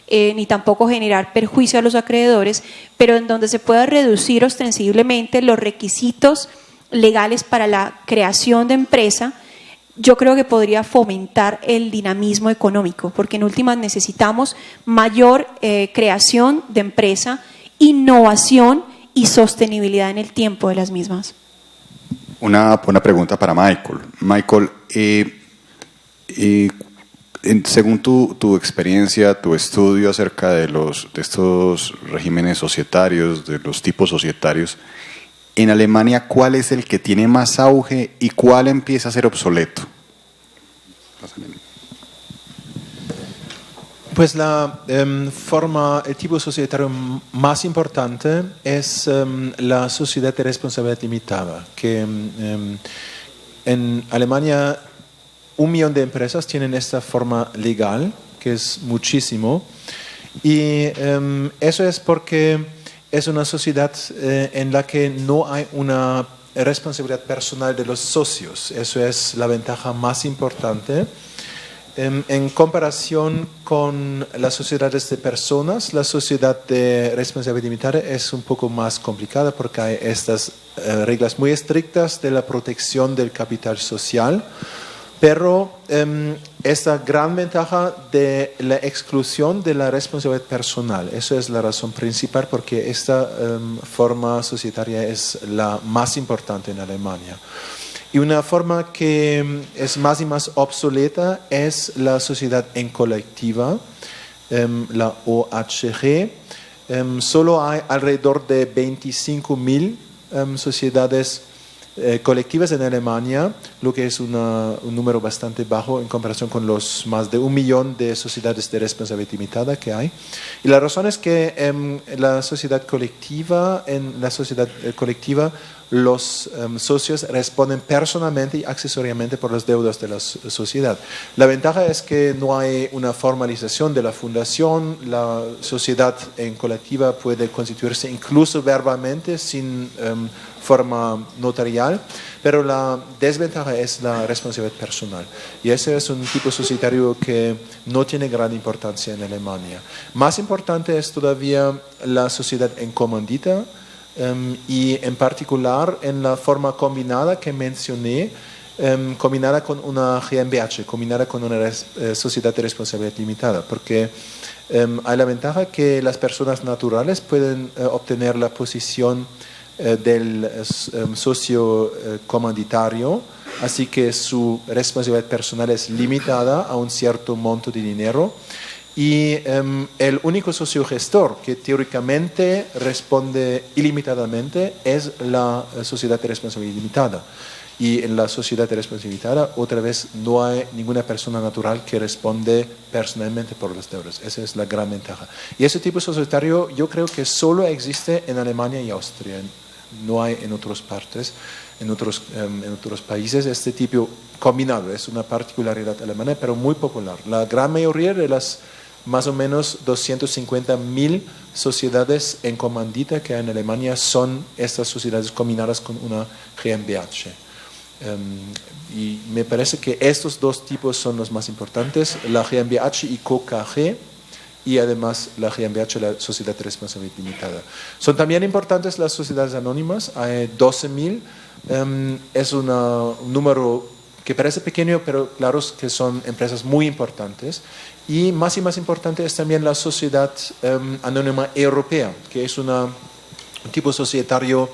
ni tampoco generar perjuicio a los acreedores, pero en donde se pueda reducir ostensiblemente los requisitos legales para la creación de empresa, yo creo que podría fomentar el dinamismo económico, porque en últimas necesitamos mayor creación de empresa, innovación y sostenibilidad en el tiempo de las mismas. Una pregunta para Michael. Michael, según tu experiencia, tu estudio acerca de estos regímenes societarios, de los tipos societarios, en Alemania, ¿cuál es el que tiene más auge y cuál empieza a ser obsoleto? Pues el tipo societario más importante es la sociedad de responsabilidad limitada, que en Alemania 1 millón de empresas tienen esta forma legal, que es muchísimo, y eso es porque es una sociedad en la que no hay una responsabilidad personal de los socios. Eso es la ventaja más importante. En comparación con las sociedades de personas, la sociedad de responsabilidad limitada es un poco más complicada porque hay estas reglas muy estrictas de la protección del capital social, pero esta gran ventaja de la exclusión de la responsabilidad personal, eso es la razón principal porque esta forma societaria es la más importante en Alemania. Y una forma que es más y más obsoleta es la sociedad en colectiva, la OHG. Solo hay alrededor de 25.000 sociedades colectivas en Alemania, lo que es un número bastante bajo en comparación con los más de 1 millón de sociedades de responsabilidad limitada que hay. Y la razón es que en la sociedad colectiva los socios responden personalmente y accesoriamente por las deudas de la sociedad. La ventaja es que no hay una formalización de la fundación, la sociedad en colectiva puede constituirse incluso verbalmente sin forma notarial, pero la desventaja es la responsabilidad personal. Y ese es un tipo societario que no tiene gran importancia en Alemania. Más importante es todavía la sociedad en comandita, y en particular en la forma combinada que mencioné, combinada con una GmbH, combinada con una sociedad de responsabilidad limitada, porque hay la ventaja que las personas naturales pueden obtener la posición del socio comanditario, así que su responsabilidad personal es limitada a un cierto monto de dinero. Y el único socio gestor que teóricamente responde ilimitadamente es la sociedad de responsabilidad limitada. Y en la sociedad de responsabilidad limitada, otra vez, no hay ninguna persona natural que responde personalmente por las deudas. Esa es la gran ventaja. Y ese tipo societario yo creo que solo existe en Alemania y Austria. No hay en otras partes, en otros países. Este tipo combinado es una particularidad alemana, pero muy popular. La gran mayoría de las más o menos 250.000 sociedades en comandita que hay en Alemania son estas sociedades combinadas con una GmbH. Y me parece que estos dos tipos son los más importantes, la GmbH y KKG, y además la GmbH, la Sociedad de Responsabilidad Limitada. Son también importantes las sociedades anónimas, hay 12.000, es un número que parece pequeño, pero claro que son empresas muy importantes. Y más importante es también la Sociedad Anónima Europea, que es un tipo societario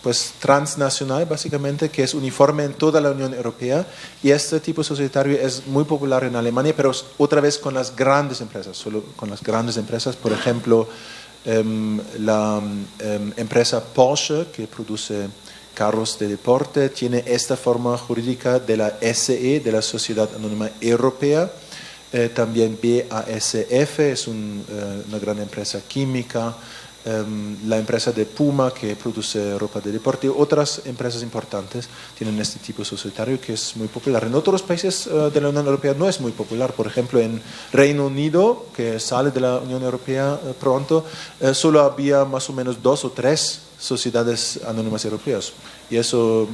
pues transnacional básicamente, que es uniforme en toda la Unión Europea, y este tipo societario es muy popular en Alemania, pero otra vez con las grandes empresas, solo con las grandes empresas. Por ejemplo, la empresa Porsche, que produce carros de deporte, tiene esta forma jurídica de la SE, de la Sociedad Anónima Europea. También BASF es una gran empresa química. La empresa de Puma, que produce ropa de deporte, otras empresas importantes tienen este tipo societario que es muy popular. En otros países de la Unión Europea no es muy popular. Por ejemplo, en Reino Unido, que sale de la Unión Europea pronto, solo había más o menos 2 o 3 sociedades anónimas europeas. Y eso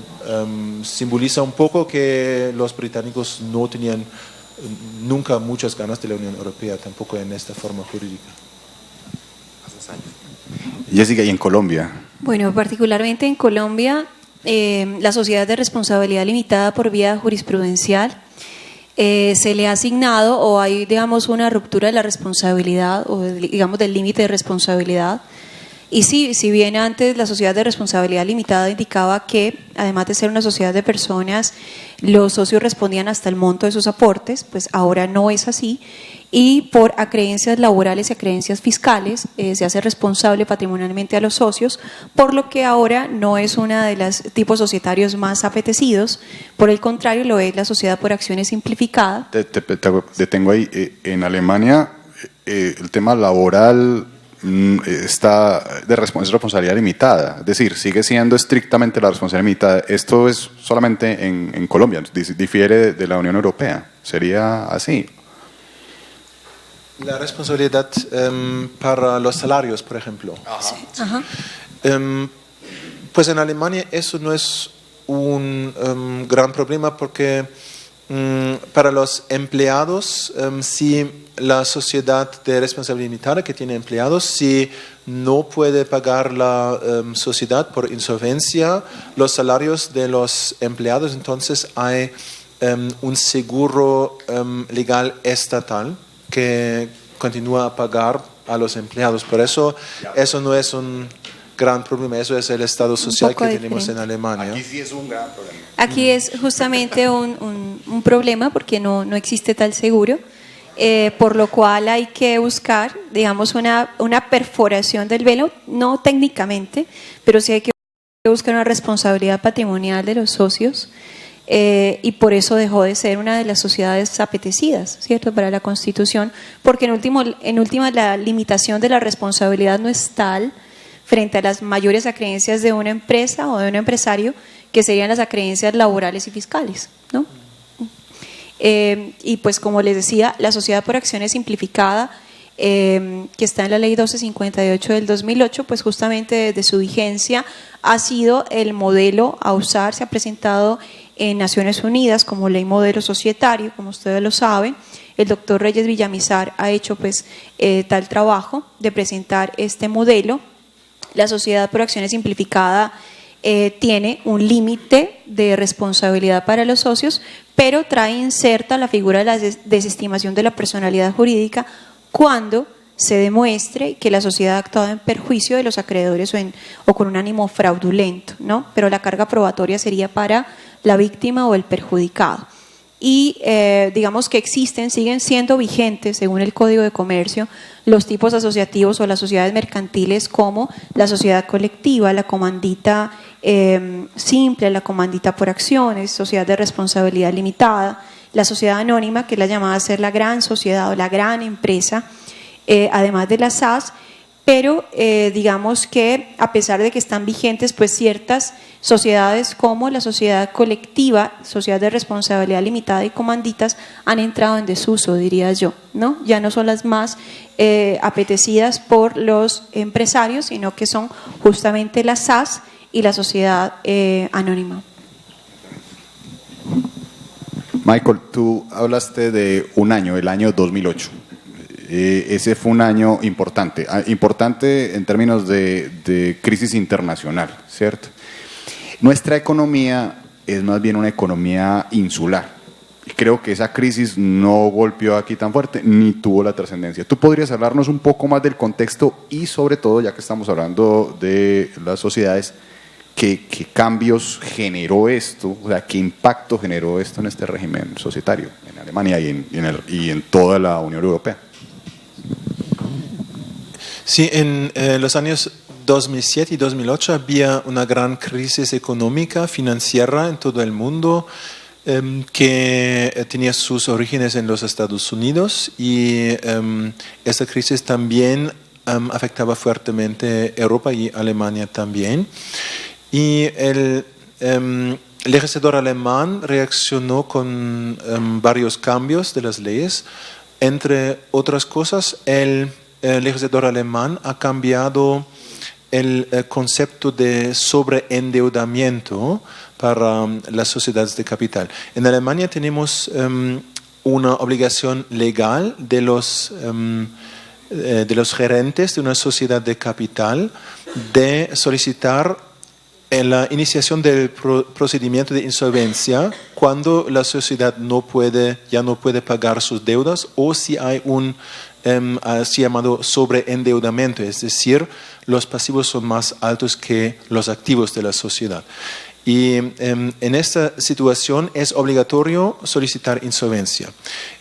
simboliza un poco que los británicos no tenían nunca muchas ganas de la Unión Europea, tampoco en esta forma jurídica. Jessica, ¿y en Colombia? Bueno, particularmente en Colombia, la sociedad de responsabilidad limitada por vía jurisprudencial se le ha asignado, o hay, digamos, una ruptura de la responsabilidad, o digamos del límite de responsabilidad. Y sí, si bien antes la sociedad de responsabilidad limitada indicaba que, además de ser una sociedad de personas, los socios respondían hasta el monto de sus aportes, pues ahora no es así. Y por acreencias laborales y acreencias fiscales se hace responsable patrimonialmente a los socios, por lo que ahora no es uno de los tipos societarios más apetecidos. Por el contrario, lo es la sociedad por acciones simplificada. Te detengo ahí. En Alemania el tema laboral está es responsabilidad limitada, es decir, sigue siendo estrictamente la responsabilidad limitada. Esto es solamente en Colombia, difiere de la Unión Europea. ¿Sería así? La responsabilidad para los salarios, por ejemplo. Sí. Ajá. Pues en Alemania eso no es un gran problema, porque para los empleados, si la sociedad de responsabilidad limitada que tiene empleados, si no puede pagar la sociedad por insolvencia los salarios de los empleados, entonces hay un seguro legal estatal que continúa a pagar a los empleados. Por eso no es un gran problema, eso es el estado social que tenemos en Alemania. Aquí sí es un gran problema. Aquí es justamente un problema porque no existe tal seguro, por lo cual hay que buscar, digamos, una perforación del velo, no técnicamente, pero sí hay que buscar una responsabilidad patrimonial de los socios. Y por eso dejó de ser una de las sociedades apetecidas, ¿cierto?, para la Constitución, porque en última la limitación de la responsabilidad no es tal frente a las mayores acreencias de una empresa o de un empresario, que serían las acreencias laborales y fiscales, ¿no? Y pues como les decía, la sociedad por acciones simplificada, que está en la ley 1258 del 2008, pues justamente desde su vigencia ha sido el modelo a usar, se ha presentado en Naciones Unidas como ley modelo societario, como ustedes lo saben. El doctor Reyes Villamizar ha hecho pues tal trabajo de presentar este modelo. La sociedad por acciones simplificada tiene un límite de responsabilidad para los socios, pero trae inserta la figura de la desestimación de la personalidad jurídica cuando se demuestre que la sociedad ha actuado en perjuicio de los acreedores o con un ánimo fraudulento, ¿no? Pero la carga probatoria sería para la víctima o el perjudicado. Y digamos que siguen siendo vigentes, según el Código de Comercio, los tipos asociativos o las sociedades mercantiles, como la sociedad colectiva, la comandita simple, la comandita por acciones, sociedad de responsabilidad limitada, la sociedad anónima, que es la llamada a ser la gran sociedad o la gran empresa, además de las SAS. Pero digamos que a pesar de que están vigentes, pues ciertas sociedades como la sociedad colectiva, sociedad de responsabilidad limitada y comanditas han entrado en desuso, diría yo, ¿no? Ya no son las más apetecidas por los empresarios, sino que son justamente las SAS y la sociedad anónima. Michael, tú hablaste de un año, el año 2008. Ese fue un año importante en términos de crisis internacional, ¿cierto? Nuestra economía es más bien una economía insular. Y creo que esa crisis no golpeó aquí tan fuerte ni tuvo la trascendencia. ¿Tú podrías hablarnos un poco más del contexto y sobre todo, ya que estamos hablando de las sociedades, qué cambios generó esto, o sea, qué impacto generó esto en este régimen societario en Alemania y en toda la Unión Europea? Sí, en los años 2007 y 2008 había una gran crisis económica, financiera en todo el mundo, que tenía sus orígenes en los Estados Unidos, y esta crisis también afectaba fuertemente Europa y Alemania también. Y el legislador alemán reaccionó con varios cambios de las leyes. Entre otras cosas, el legislador alemán ha cambiado el concepto de sobreendeudamiento para las sociedades de capital. En Alemania tenemos una obligación legal de los gerentes de una sociedad de capital de solicitar la iniciación del procedimiento de insolvencia cuando la sociedad ya no puede pagar sus deudas, o si hay un así llamado sobreendeudamiento, es decir, los pasivos son más altos que los activos de la sociedad. Y en esta situación es obligatorio solicitar insolvencia.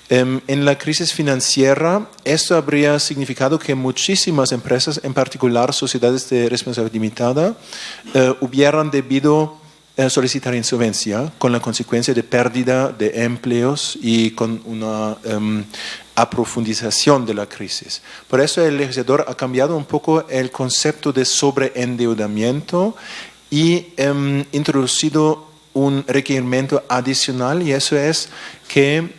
En la crisis financiera, esto habría significado que muchísimas empresas, en particular sociedades de responsabilidad limitada, hubieran debido solicitar insolvencia, con la consecuencia de pérdida de empleos y con una aprofundización de la crisis. Por eso el legislador ha cambiado un poco el concepto de sobreendeudamiento y introducido un requerimiento adicional, y eso es que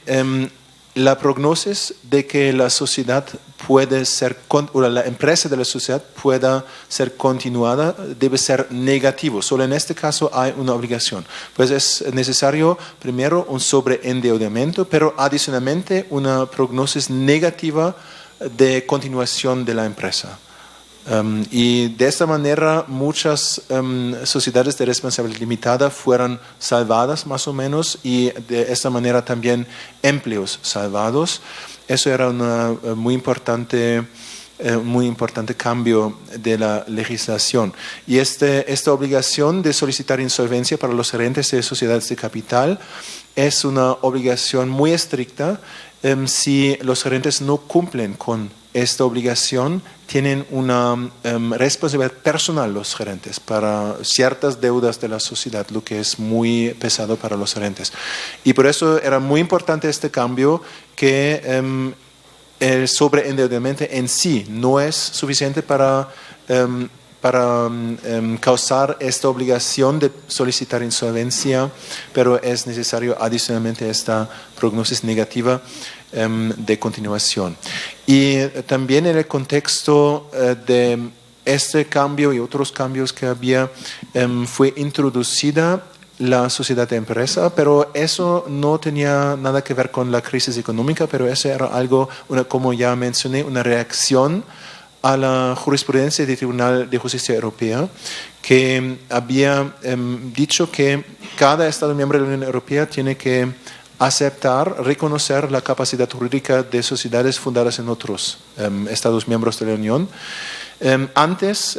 la prognosis de que la sociedad puede ser, o la empresa de la sociedad pueda ser continuada, debe ser negativo. Solo en este caso hay una obligación. Pues es necesario primero un sobreendeudamiento, pero adicionalmente una prognosis negativa de continuación de la empresa. Y de esta manera muchas sociedades de responsabilidad limitada fueron salvadas más o menos, y de esta manera también empleos salvados. Eso era un muy importante cambio de la legislación. Y esta obligación de solicitar insolvencia para los gerentes de sociedades de capital es una obligación muy estricta. Si los gerentes no cumplen con esta obligación, tienen una responsabilidad personal los gerentes para ciertas deudas de la sociedad, lo que es muy pesado para los gerentes. Y por eso era muy importante este cambio, que el sobreendeudamiento en sí no es suficiente para causar esta obligación de solicitar insolvencia, pero es necesario adicionalmente esta prognosis negativa de continuación. Y también en el contexto de este cambio y otros cambios que había, fue introducida la sociedad de empresa, pero eso no tenía nada que ver con la crisis económica, pero eso era algo, como ya mencioné, una reacción a la jurisprudencia del Tribunal de Justicia Europea, que había dicho que cada Estado miembro de la Unión Europea tiene que aceptar, reconocer la capacidad jurídica de sociedades fundadas en otros Estados miembros de la Unión. Antes,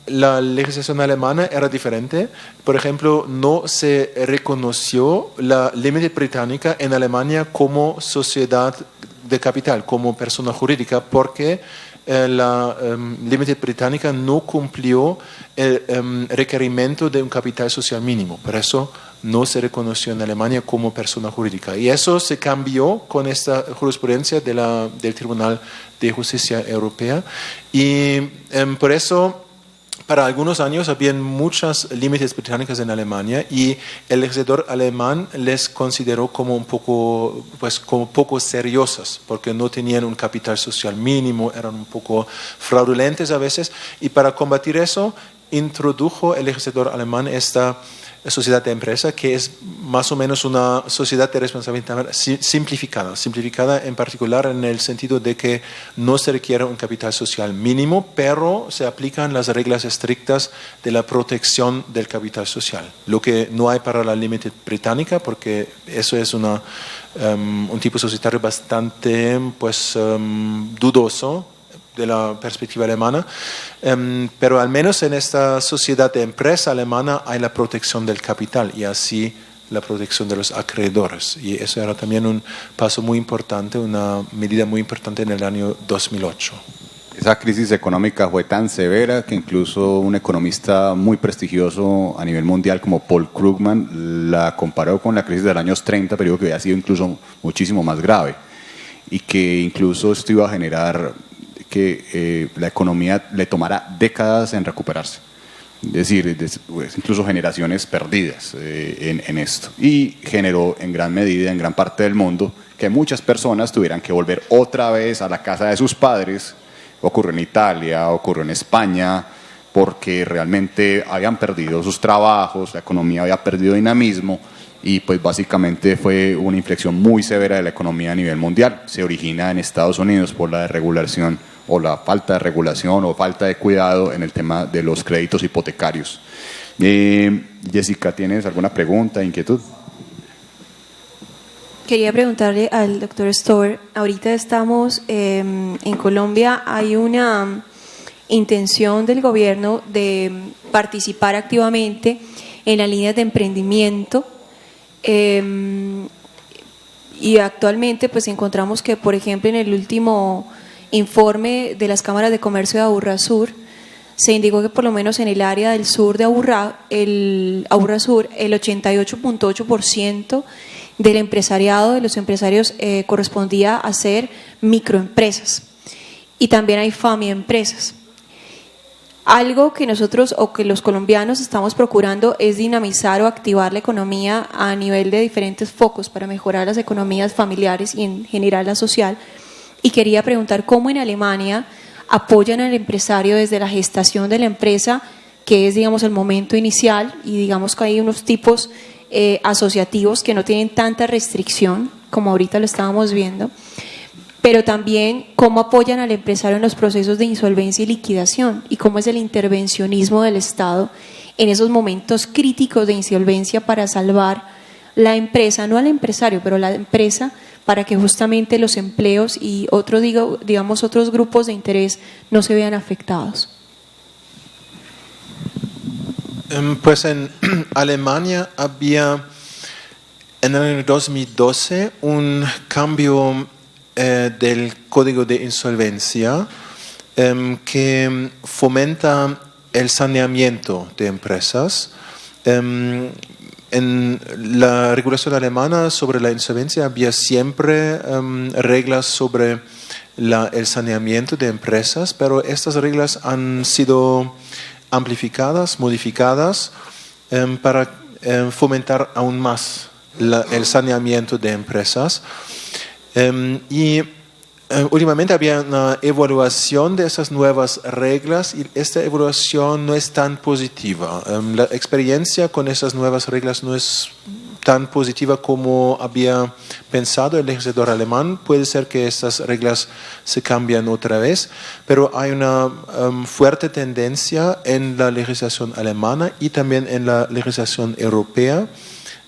la legislación alemana era diferente. Por ejemplo, no se reconoció la Limited Britannica en Alemania como sociedad de capital, como persona jurídica, porque la Limited Britannica no cumplió el requerimiento de un capital social mínimo. Por eso no se reconoció en Alemania como persona jurídica. Y eso se cambió con esta jurisprudencia del Tribunal de Justicia Europea. Y por eso, para algunos años habían muchas límites británicas en Alemania, y el legislador alemán les consideró como poco seriosas, porque no tenían un capital social mínimo, eran un poco fraudulentes a veces, y para combatir eso introdujo el legislador alemán esta sociedad de empresa, que es más o menos una sociedad de responsabilidad simplificada en particular en el sentido de que no se requiere un capital social mínimo, pero se aplican las reglas estrictas de la protección del capital social, lo que no hay para la Limited británica, porque eso es un tipo societario bastante dudoso de la perspectiva alemana, pero al menos en esta sociedad de empresa alemana hay la protección del capital y así la protección de los acreedores. Y eso era también un paso muy importante, una medida muy importante en el año 2008. Esa crisis económica fue tan severa que incluso un economista muy prestigioso a nivel mundial como Paul Krugman la comparó con la crisis de los años 30, periodo que había sido incluso muchísimo más grave y que incluso esto iba a generar que la economía le tomara décadas en recuperarse. Es decir, incluso generaciones perdidas en esto. Y generó en gran medida, en gran parte del mundo, que muchas personas tuvieran que volver otra vez a la casa de sus padres. Ocurrió en Italia, ocurrió en España, porque realmente habían perdido sus trabajos, la economía había perdido dinamismo y pues básicamente fue una inflexión muy severa de la economía a nivel mundial. Se origina en Estados Unidos por la desregulación o la falta de regulación o falta de cuidado en el tema de los créditos hipotecarios. Jessica, ¿tienes alguna pregunta, inquietud? Quería preguntarle al doctor Stover, ahorita estamos en Colombia, hay una intención del gobierno de participar activamente en las líneas de emprendimiento y actualmente pues encontramos que, por ejemplo, en el último informe de las cámaras de comercio de Aburrasur se indicó que por lo menos en el área del sur de Aburrasur, el 88.8% del empresariado, de los empresarios, correspondía a ser microempresas y también hay FAMI-empresas. Algo que nosotros o que los colombianos estamos procurando es dinamizar o activar la economía a nivel de diferentes focos para mejorar las economías familiares y en general la social. Y quería preguntar cómo en Alemania apoyan al empresario desde la gestación de la empresa, que es, digamos, el momento inicial, y digamos que hay unos tipos asociativos que no tienen tanta restricción, como ahorita lo estábamos viendo, pero también cómo apoyan al empresario en los procesos de insolvencia y liquidación, y cómo es el intervencionismo del Estado en esos momentos críticos de insolvencia para salvar la empresa, no al empresario, pero la empresa, para que justamente los empleos y otros grupos de interés no se vean afectados. Pues en Alemania había en el año 2012 un cambio del Código de Insolvencia que fomenta el saneamiento de empresas. En la regulación alemana sobre la insolvencia había siempre reglas sobre el saneamiento de empresas, pero estas reglas han sido amplificadas, modificadas para fomentar aún más el saneamiento de empresas. Últimamente había una evaluación de esas nuevas reglas y esta evaluación no es tan positiva. La experiencia con esas nuevas reglas no es tan positiva como había pensado el legislador alemán. Puede ser que estas reglas se cambian otra vez, pero hay una fuerte tendencia en la legislación alemana y también en la legislación europea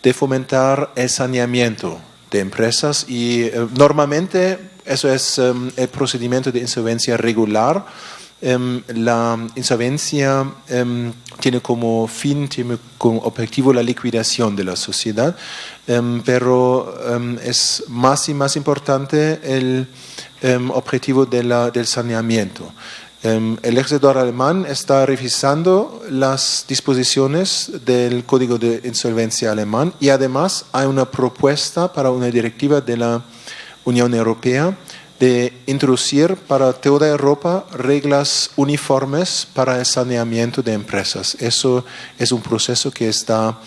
de fomentar el saneamiento de empresas y normalmente eso es el procedimiento de insolvencia regular. La insolvencia tiene como fin, tiene como objetivo la liquidación de la sociedad, pero es más y más importante el objetivo del saneamiento. El legislador alemán está revisando las disposiciones del Código de Insolvencia alemán y además hay una propuesta para una directiva de la Unión Europea de introducir para toda Europa reglas uniformes para el saneamiento de empresas. Eso es un proceso que está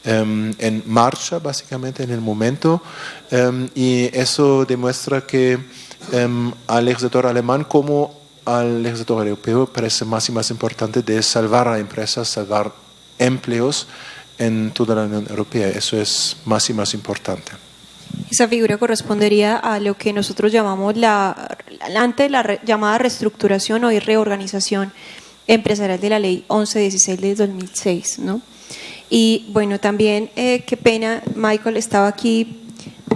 en marcha básicamente en el momento y eso demuestra que al legislador alemán como al legislador europeo parece más y más importante de salvar a empresas, salvar empleos en toda la Unión Europea. Eso es más y más importante. Esa figura correspondería a lo que nosotros llamamos antes la llamada reestructuración o reorganización empresarial de la ley 1116 de 2006, ¿no? Y bueno, también, qué pena, Michael estaba aquí,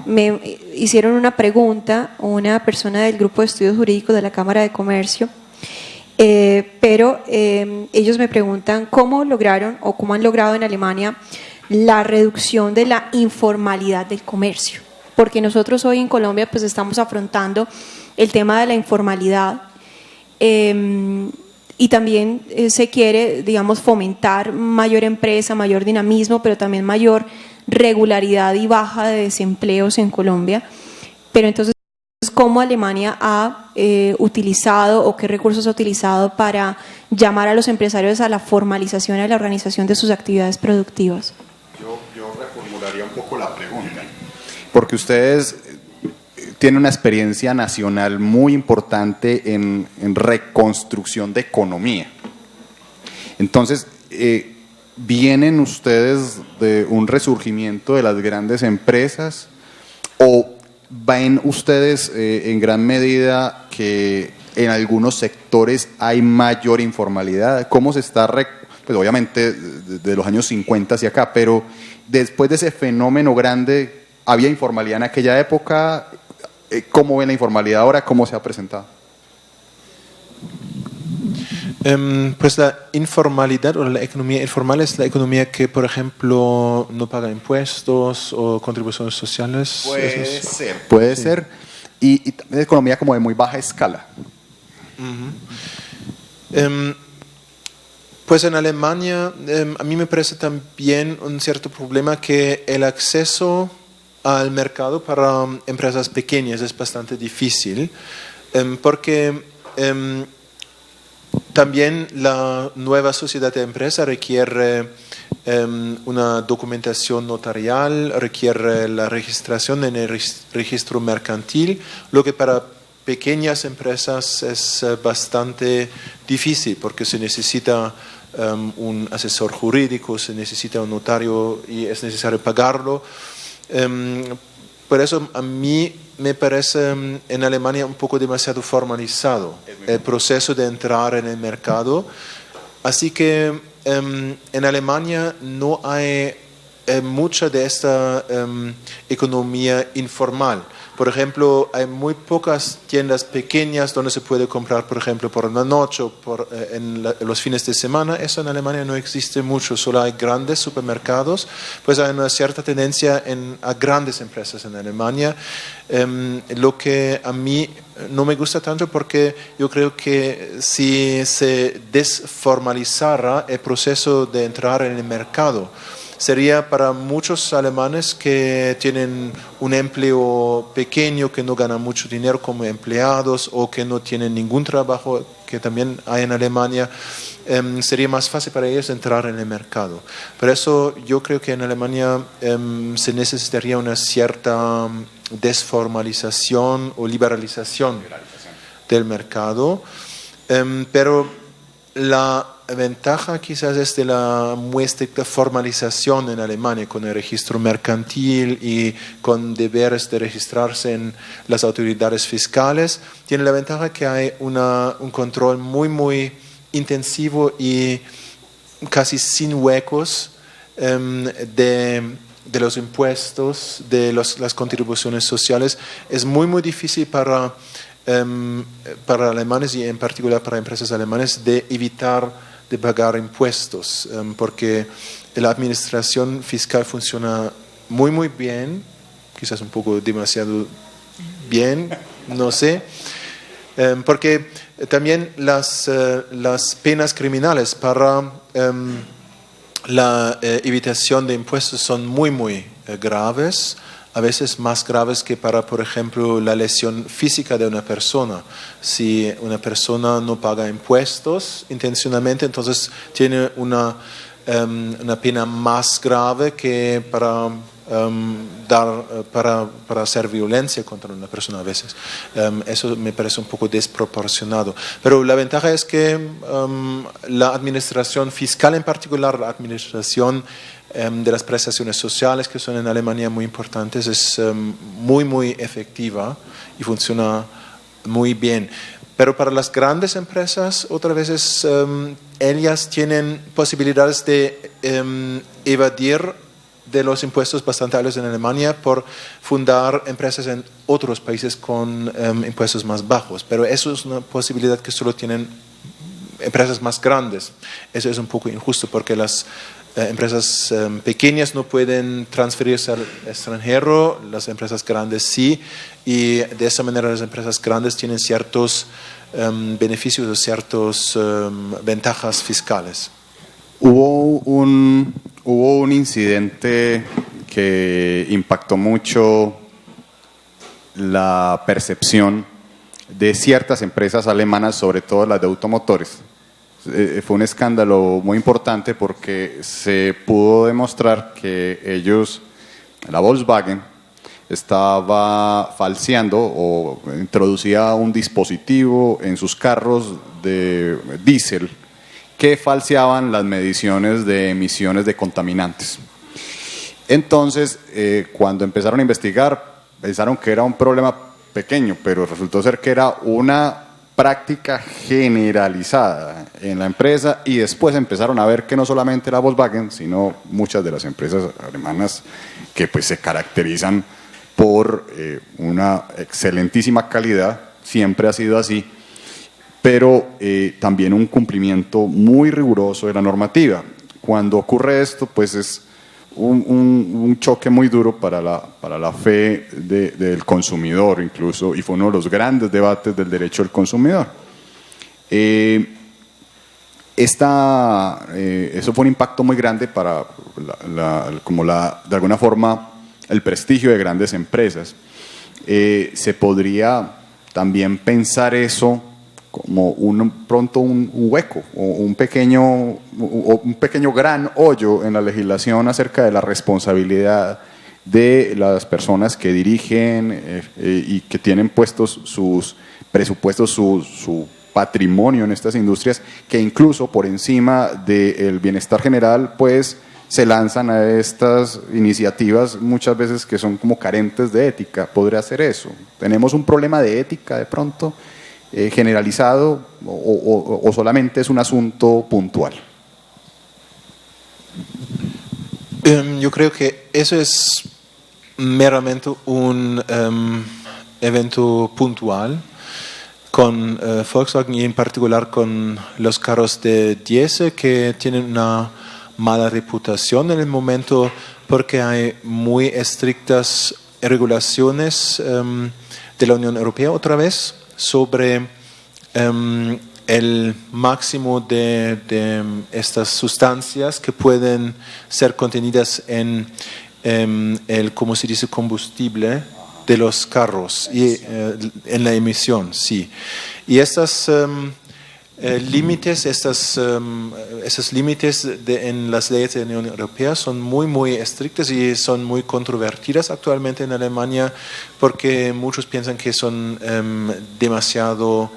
me hicieron una pregunta, una persona del Grupo de Estudios Jurídicos de la Cámara de Comercio, pero ellos me preguntan cómo lograron o cómo han logrado en Alemania la reducción de la informalidad del comercio, porque nosotros hoy en Colombia pues estamos afrontando el tema de la informalidad y también se quiere, digamos, fomentar mayor empresa, mayor dinamismo, pero también mayor regularidad y baja de desempleos en Colombia. Pero entonces, ¿cómo Alemania ha utilizado o qué recursos ha utilizado para llamar a los empresarios a la formalización y a la organización de sus actividades productivas? Yo reformularía un poco la pregunta, porque ustedes tienen una experiencia nacional muy importante en reconstrucción de economía. Entonces, ¿vienen ustedes de un resurgimiento de las grandes empresas o ven ustedes en gran medida que en algunos sectores hay mayor informalidad? ¿Cómo se está pues obviamente de los años 50 hacia acá, pero después de ese fenómeno grande, ¿había informalidad en aquella época? ¿Cómo ven la informalidad ahora? ¿Cómo se ha presentado? Pues la informalidad o la economía informal es la economía que, por ejemplo, no paga impuestos o contribuciones sociales. Puede ser. Y también es economía como de muy baja escala. Pues en Alemania a mí me parece también un cierto problema que el acceso al mercado para empresas pequeñas es bastante difícil porque también la nueva sociedad de empresa requiere una documentación notarial, requiere la registración en el registro mercantil, lo que para pequeñas empresas es bastante difícil porque se necesita un asesor jurídico, se necesita un notario y es necesario pagarlo. Por eso a mí me parece en Alemania un poco demasiado formalizado el proceso de entrar en el mercado. Así que en Alemania no hay mucha de esta economía informal. Por ejemplo, hay muy pocas tiendas pequeñas donde se puede comprar, por ejemplo, por una noche o en los fines de semana. Eso en Alemania no existe mucho, solo hay grandes supermercados. Pues hay una cierta tendencia a grandes empresas en Alemania, lo que a mí no me gusta tanto porque yo creo que si se desformalizara el proceso de entrar en el mercado, sería para muchos alemanes que tienen un empleo pequeño, que no ganan mucho dinero como empleados o que no tienen ningún trabajo, que también hay en Alemania, sería más fácil para ellos entrar en el mercado. Por eso yo creo que en Alemania se necesitaría una cierta desformalización o liberalización del mercado, pero la ventaja quizás es de la muy estricta formalización en Alemania con el registro mercantil y con deberes de registrarse en las autoridades fiscales. Tiene la ventaja que hay un control muy intensivo y casi sin huecos de los impuestos, de las contribuciones sociales. Es muy difícil para alemanes y en particular para empresas alemanas de evitar de pagar impuestos, porque la administración fiscal funciona muy bien, quizás un poco demasiado bien, no sé, porque también las penas criminales para la evitación de impuestos son muy graves, a veces más graves que para, por ejemplo, la lesión física de una persona. Si una persona no paga impuestos intencionalmente, entonces tiene una pena más grave que para para hacer violencia contra una persona a veces. Eso me parece un poco desproporcionado. Pero la ventaja es que la administración fiscal, en particular la administración de las prestaciones sociales, que son en Alemania muy importantes, es muy efectiva y funciona muy bien. Pero para las grandes empresas, otras veces, ellas tienen posibilidades de evadir de los impuestos bastante altos en Alemania por fundar empresas en otros países con impuestos más bajos. Pero eso es una posibilidad que solo tienen empresas más grandes. Eso es un poco injusto porque las empresas pequeñas no pueden transferirse al extranjero, las empresas grandes sí, y de esa manera las empresas grandes tienen ciertos beneficios o ciertas ventajas fiscales. Hubo un incidente que impactó mucho la percepción de ciertas empresas alemanas, sobre todo las de automotores. Fue un escándalo muy importante porque se pudo demostrar que ellos, la Volkswagen, estaba falseando o introducía un dispositivo en sus carros de diésel que falseaban las mediciones de emisiones de contaminantes. Entonces, cuando empezaron a investigar, pensaron que era un problema pequeño, pero resultó ser que era una práctica generalizada en la empresa, y después empezaron a ver que no solamente la Volkswagen, sino muchas de las empresas alemanas que pues se caracterizan por una excelentísima calidad, siempre ha sido así, pero también un cumplimiento muy riguroso de la normativa. Cuando ocurre esto, pues es un choque muy duro para la fe del consumidor, incluso, y fue uno de los grandes debates del derecho del consumidor. Eso fue un impacto muy grande para de alguna forma el prestigio de grandes empresas. Se podría también pensar eso como pronto un hueco o un pequeño gran hoyo en la legislación acerca de la responsabilidad de las personas que dirigen y que tienen puestos sus presupuestos, su patrimonio en estas industrias, que incluso por encima del bienestar general pues se lanzan a estas iniciativas muchas veces que son como carentes de ética. ¿Podría ser eso? ¿Tenemos un problema de ética de pronto generalizado o solamente es un asunto puntual? Yo creo que eso es meramente un evento puntual con Volkswagen, y en particular con los carros de diésel, que tienen una mala reputación en el momento porque hay muy estrictas regulaciones de la Unión Europea otra vez sobre el máximo de estas sustancias que pueden ser contenidas en el, como se dice, combustible de los carros y en la emisión, sí. Y estas límites, esos límites en las leyes de la Unión Europea son muy estrictas y son muy controvertidas actualmente en Alemania, porque muchos piensan que son demasiado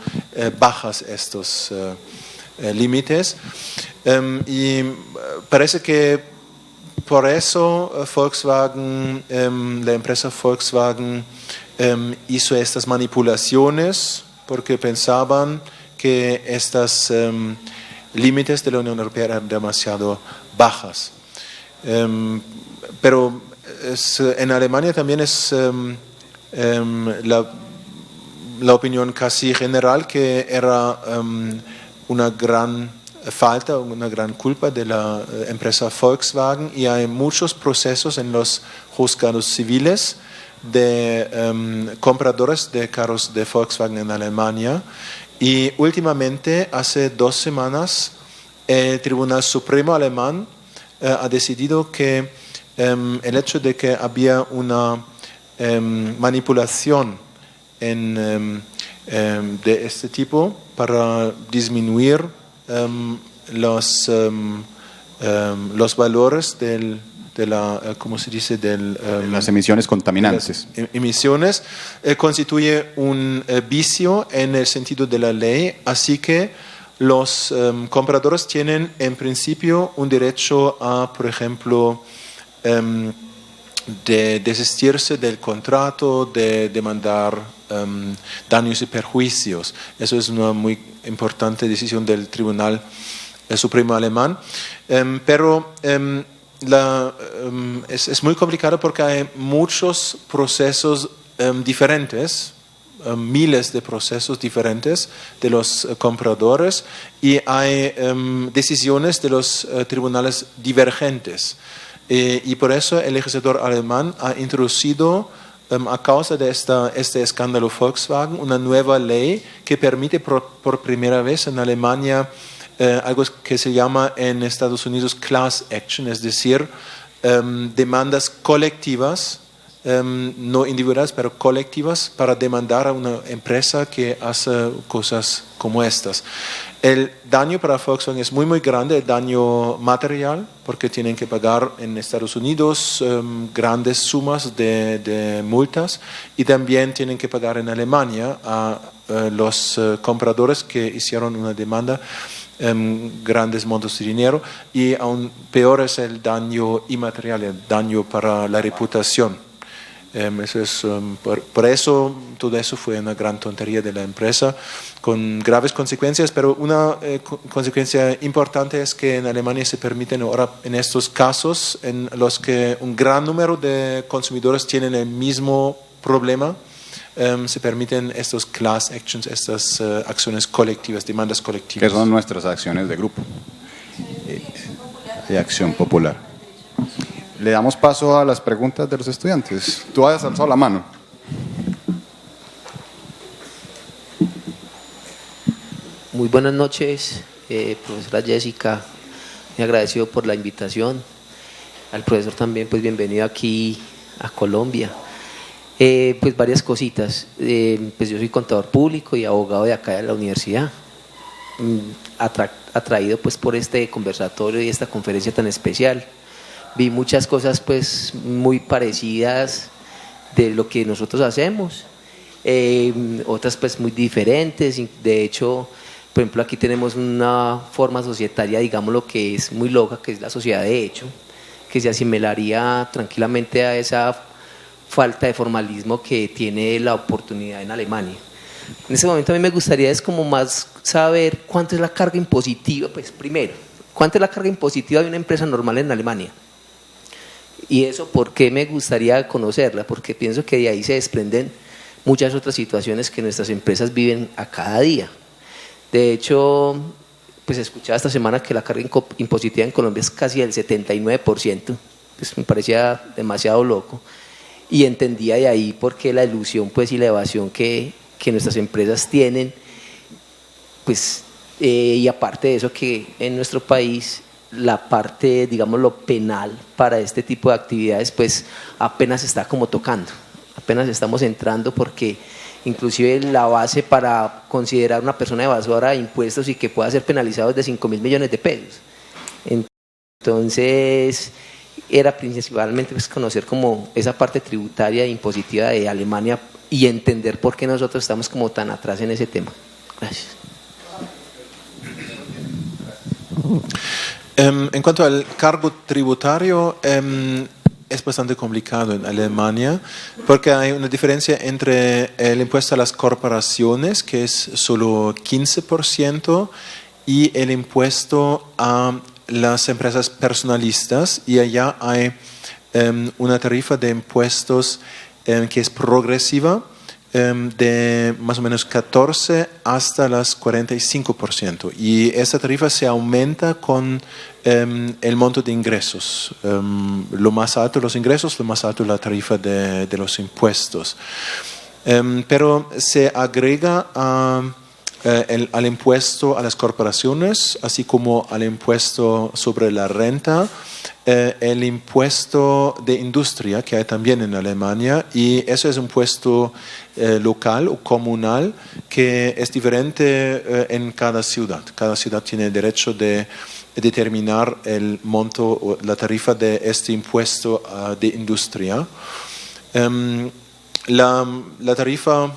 bajas estos límites, y parece que por eso Volkswagen, la empresa Volkswagen hizo estas manipulaciones, porque pensaban que estos límites de la Unión Europea eran demasiado bajas. Pero en Alemania también es la opinión casi general que era una gran falta, una gran culpa de la empresa Volkswagen, y hay muchos procesos en los juzgados civiles de compradores de carros de Volkswagen en Alemania. Y últimamente, hace 2 semanas, el Tribunal Supremo alemán ha decidido que el hecho de que había una manipulación de este tipo para disminuir los valores de de la, ¿cómo se dice? Las emisiones contaminantes. Las emisiones, constituye un vicio en el sentido de la ley, así que los compradores tienen en principio un derecho a, por ejemplo, de desistirse del contrato, de demandar daños y perjuicios. Eso es una muy importante decisión del Tribunal Supremo alemán, pero es muy complicado porque hay muchos procesos diferentes, miles de procesos diferentes de los compradores y hay decisiones de los tribunales divergentes. Y por eso el legislador alemán ha introducido, a causa de este escándalo Volkswagen, una nueva ley que permite por primera vez en Alemania algo que se llama en Estados Unidos class action, es decir, demandas colectivas, no individuales, pero colectivas, para demandar a una empresa que hace cosas como estas. El daño para Volkswagen es muy, muy grande, el daño material, porque tienen que pagar en Estados Unidos grandes sumas de multas y también tienen que pagar en Alemania a los compradores que hicieron una demanda grandes montos de dinero, y aún peor es el daño inmaterial, el daño para la reputación. Eso es, por eso todo eso fue una gran tontería de la empresa con graves consecuencias, pero una consecuencia importante es que en Alemania se permiten ahora en estos casos en los que un gran número de consumidores tienen el mismo problema, se permiten estos class actions, estas acciones colectivas, demandas colectivas. Que son nuestras acciones de grupo, de acción popular. Le damos paso a las preguntas de los estudiantes. Tú has alzado la mano. Muy buenas noches, profesora Jessica. Muy agradecido por la invitación. Al profesor también, pues bienvenido aquí a Colombia. Pues varias cositas. Pues yo soy contador público y abogado de acá de la universidad. Atraído pues por este conversatorio y esta conferencia tan especial. Vi muchas cosas pues muy parecidas de lo que nosotros hacemos, otras pues muy diferentes. De hecho, por ejemplo, aquí tenemos una forma societaria, digamos, lo que es muy loca, que es la sociedad de hecho, que se asimilaría tranquilamente a esa falta de formalismo que tiene la oportunidad en Alemania. En ese momento a mí me gustaría es como más saber cuánto es la carga impositiva, pues primero, cuánto es la carga impositiva de una empresa normal en Alemania. Y eso, ¿por qué me gustaría conocerla? Porque pienso que de ahí se desprenden muchas otras situaciones que nuestras empresas viven a cada día. De hecho, pues escuchaba esta semana que la carga impositiva en Colombia es casi del 79%, pues me parecía demasiado loco, y entendía de ahí por qué la ilusión pues, y la evasión que nuestras empresas tienen, pues, y aparte de eso que en nuestro país la parte, digamos, lo penal para este tipo de actividades pues apenas está como tocando, apenas estamos entrando, porque inclusive la base para considerar una persona evasora de impuestos y que pueda ser penalizado es de 5.000 millones de pesos. Entonces era principalmente pues conocer como esa parte tributaria e impositiva de Alemania y entender por qué nosotros estamos como tan atrás en ese tema. Gracias. En cuanto al cargo tributario, es bastante complicado en Alemania porque hay una diferencia entre el impuesto a las corporaciones, que es solo 15%, y el impuesto a las empresas personalistas, y allá hay una tarifa de impuestos que es progresiva, de más o menos 14 hasta las 45%, y esta tarifa se aumenta con el monto de ingresos. Lo más alto los ingresos, lo más alto la tarifa de los impuestos. Pero se agrega al impuesto a las corporaciones, así como al impuesto sobre la renta, el impuesto de industria que hay también en Alemania, y eso es un impuesto local o comunal que es diferente en cada ciudad. Cada ciudad tiene el derecho de determinar el monto o la tarifa de este impuesto de industria. La tarifa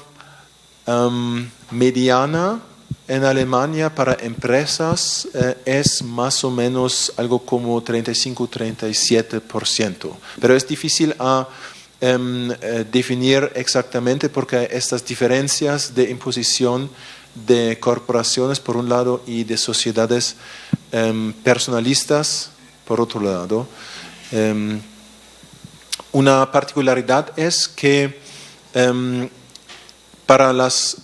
mediana en Alemania para empresas es más o menos algo como 35-37%, pero es difícil definir exactamente porque hay estas diferencias de imposición de corporaciones por un lado y de sociedades personalistas por otro lado. Una particularidad es que para las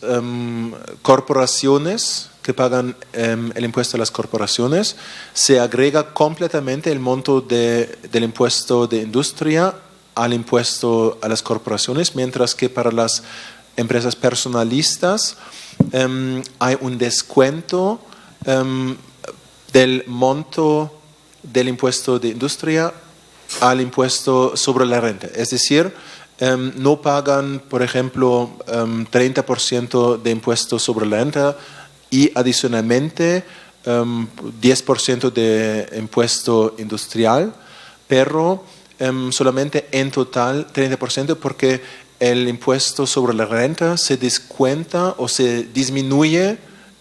corporaciones que pagan el impuesto a las corporaciones se agrega completamente el monto del impuesto de industria al impuesto a las corporaciones, mientras que para las empresas personalistas hay un descuento del monto del impuesto de industria al impuesto sobre la renta. Es decir, no pagan, por ejemplo, 30% de impuesto sobre la renta y adicionalmente 10% de impuesto industrial, pero solamente en total 30% porque el impuesto sobre la renta se descuenta o se disminuye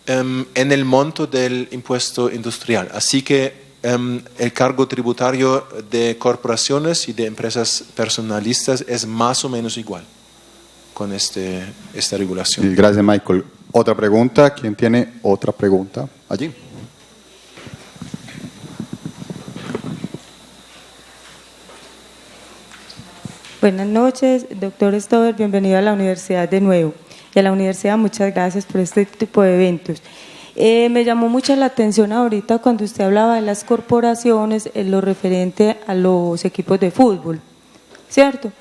en el monto del impuesto industrial. Así que el cargo tributario de corporaciones y de empresas personalistas es más o menos igual con esta regulación. Sí, gracias, Michael. Otra pregunta. ¿Quién tiene otra pregunta? Allí. Buenas noches, doctor Stover, bienvenido a la universidad de nuevo. Y a la universidad muchas gracias por este tipo de eventos. Me llamó mucho la atención ahorita cuando usted hablaba de las corporaciones en lo referente a los equipos de fútbol, ¿cierto?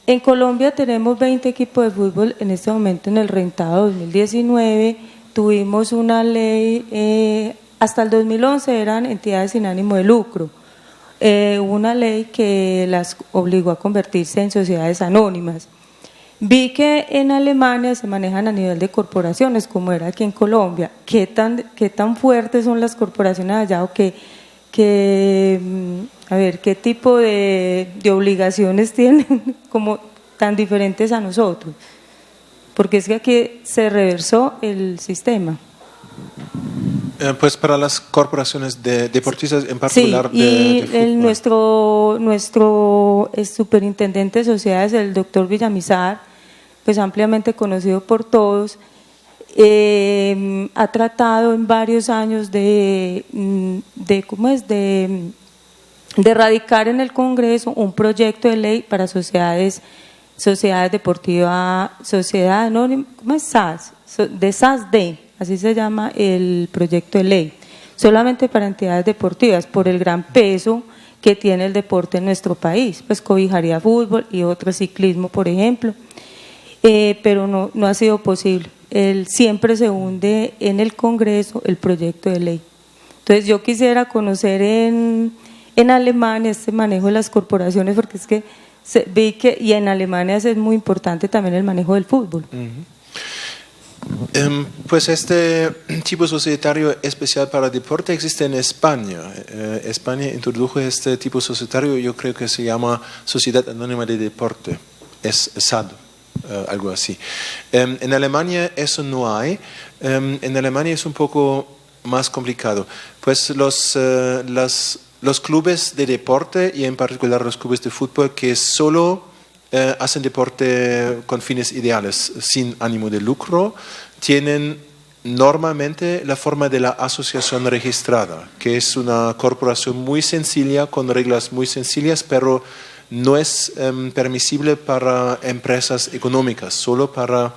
En Colombia tenemos 20 equipos de fútbol en este momento en el rentado 2019, tuvimos una ley, hasta el 2011 eran entidades sin ánimo de lucro. Hubo una ley que las obligó a convertirse en sociedades anónimas. Vi que en Alemania se manejan a nivel de corporaciones, como era aquí en Colombia. ¿Qué tan fuertes son las corporaciones allá o qué tipo de obligaciones tienen como tan diferentes a nosotros? Porque es que aquí se reversó el sistema. Pues para las corporaciones de deportistas en particular. Sí, de nuestro superintendente de sociedades, el doctor Villamizar, pues ampliamente conocido por todos, ha tratado en varios años de radicar en el Congreso un proyecto de ley para sociedades deportivas, sociedad anónima, ¿cómo es? SAS, de SAS-D, así se llama el proyecto de ley, solamente para entidades deportivas, por el gran peso que tiene el deporte en nuestro país, pues cobijaría fútbol y otro ciclismo, por ejemplo. Pero no ha sido posible. Siempre se hunde en el Congreso el proyecto de ley. Entonces yo quisiera conocer en Alemania este manejo de las corporaciones, porque es que vi que y en Alemania es muy importante también el manejo del fútbol. Pues este tipo societario especial para deporte existe en España. España introdujo este tipo societario, yo creo que se llama Sociedad Anónima de Deporte, es SAD. Algo así. En Alemania eso no hay. En Alemania es un poco más complicado. Pues los clubes de deporte y en particular los clubes de fútbol que solo hacen deporte con fines ideales, sin ánimo de lucro, tienen normalmente la forma de la asociación registrada, que es una corporación muy sencilla, con reglas muy sencillas, pero no es permisible para empresas económicas, solo para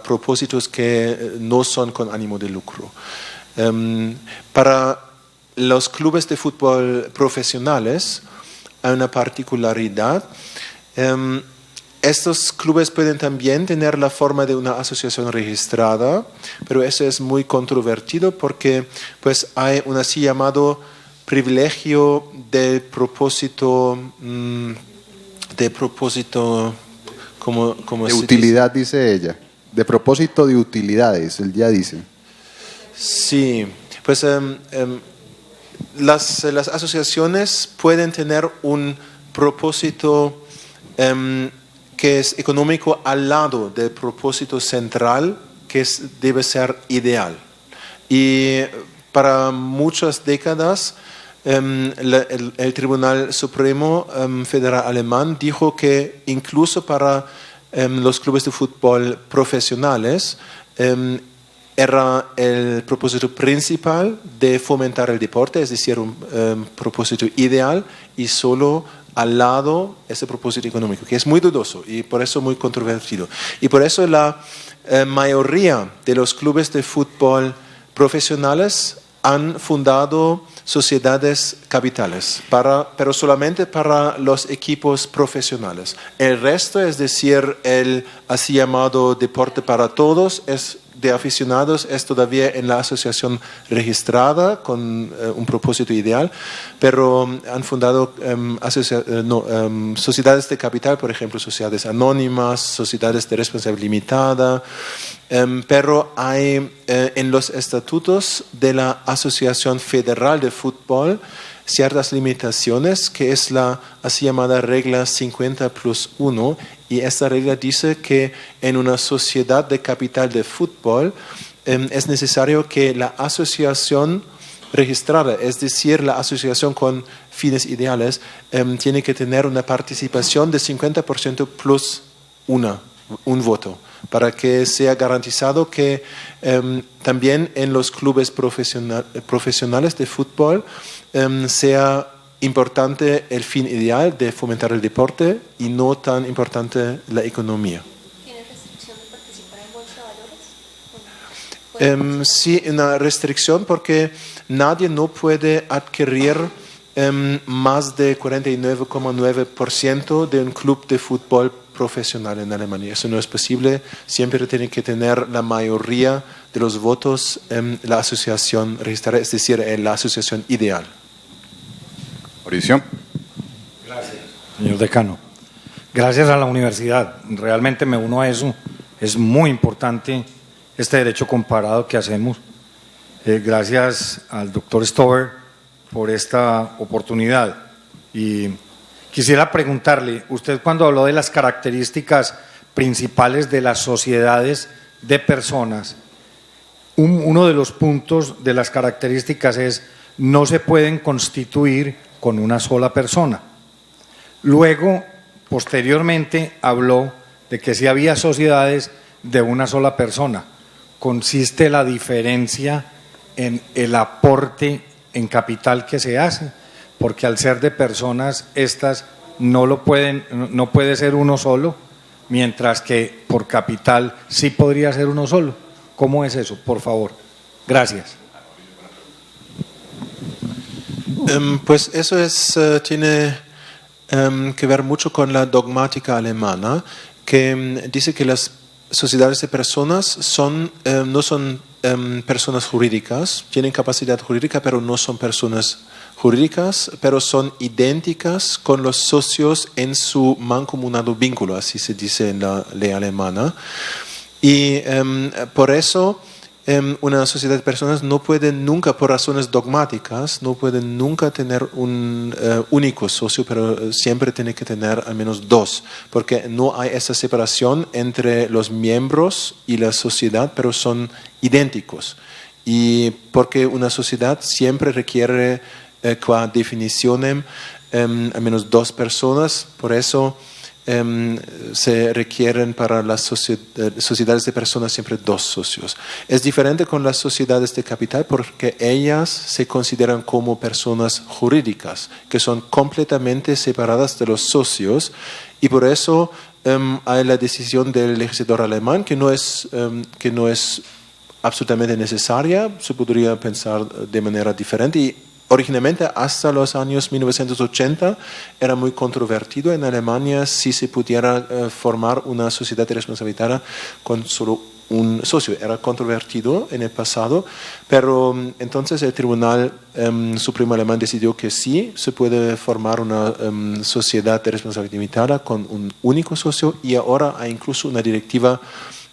propósitos que no son con ánimo de lucro. Para los clubes de fútbol profesionales hay una particularidad. Estos clubes pueden también tener la forma de una asociación registrada, pero eso es muy controvertido porque pues, hay un así llamado privilegio de propósito, como de utilidad, dice ella. De propósito de utilidades, él ya dice. Sí, Pues las asociaciones pueden tener un propósito que es económico al lado del propósito central, que debe ser ideal. Y para muchas décadas el Tribunal Supremo Federal Alemán dijo que incluso para los clubes de fútbol profesionales era el propósito principal de fomentar el deporte, es decir, un propósito ideal, y solo al lado ese propósito económico, que es muy dudoso y por eso muy controvertido. Y por eso la mayoría de los clubes de fútbol profesionales han fundado sociedades capitales, pero solamente para los equipos profesionales. El resto, es decir, el así llamado deporte para todos, de aficionados, es todavía en la asociación registrada con un propósito ideal, pero han fundado sociedades de capital, por ejemplo, sociedades anónimas, sociedades de responsabilidad limitada, pero hay en los estatutos de la Asociación Federal de Fútbol ciertas limitaciones, que es la así llamada regla 50+1, y esta regla dice que en una sociedad de capital de fútbol es necesario que la asociación registrada, es decir, la asociación con fines ideales, tiene que tener una participación de 50% plus un voto, para que sea garantizado que también en los clubes profesionales de fútbol sea importante el fin ideal de fomentar el deporte y no tan importante la economía. ¿Tiene restricción de participar en bolsa de valores? Sí, una restricción porque nadie no puede adquirir más de 49,9% de un club de fútbol profesional en Alemania. Eso no es posible. Siempre tiene que tener la mayoría de los votos en la asociación registrada, es decir, en la asociación ideal. Mauricio. Gracias, señor decano. Gracias a la universidad. Realmente me uno a eso. Es muy importante este derecho comparado que hacemos. Gracias al doctor Stover por esta oportunidad. Y quisiera preguntarle, usted cuando habló de las características principales de las sociedades de personas, uno de los puntos de las características es no se pueden constituir con una sola persona. Luego, posteriormente, habló de que si había sociedades de una sola persona. ¿Consiste la diferencia en el aporte en capital que se hace? Porque al ser de personas, estas no puede ser uno solo, mientras que por capital sí podría ser uno solo. ¿Cómo es eso? Por favor. Gracias. Pues eso tiene que ver mucho con la dogmática alemana, que dice que las sociedades de personas no son personas jurídicas, tienen capacidad jurídica, pero no son personas jurídicas, pero son idénticas con los socios en su mancomunado vínculo, así se dice en la ley alemana. Y por eso una sociedad de personas no puede nunca, por razones dogmáticas, no puede nunca tener un único socio, pero siempre tiene que tener al menos dos, porque no hay esa separación entre los miembros y la sociedad, pero son idénticos. Y porque una sociedad siempre requiere, qua definicionem, al menos dos personas, por eso se requieren para las sociedades de personas siempre dos socios. Es diferente con las sociedades de capital porque ellas se consideran como personas jurídicas, que son completamente separadas de los socios, y por eso hay la decisión del legislador alemán que no es absolutamente necesaria, se podría pensar de manera diferente. Y originalmente, hasta los años 1980, era muy controvertido en Alemania si se pudiera formar una sociedad de responsabilidad con solo un socio. Era controvertido en el pasado, pero entonces el Tribunal Supremo Alemán decidió que sí se puede formar una sociedad de responsabilidad limitada con un único socio, y ahora hay incluso una directiva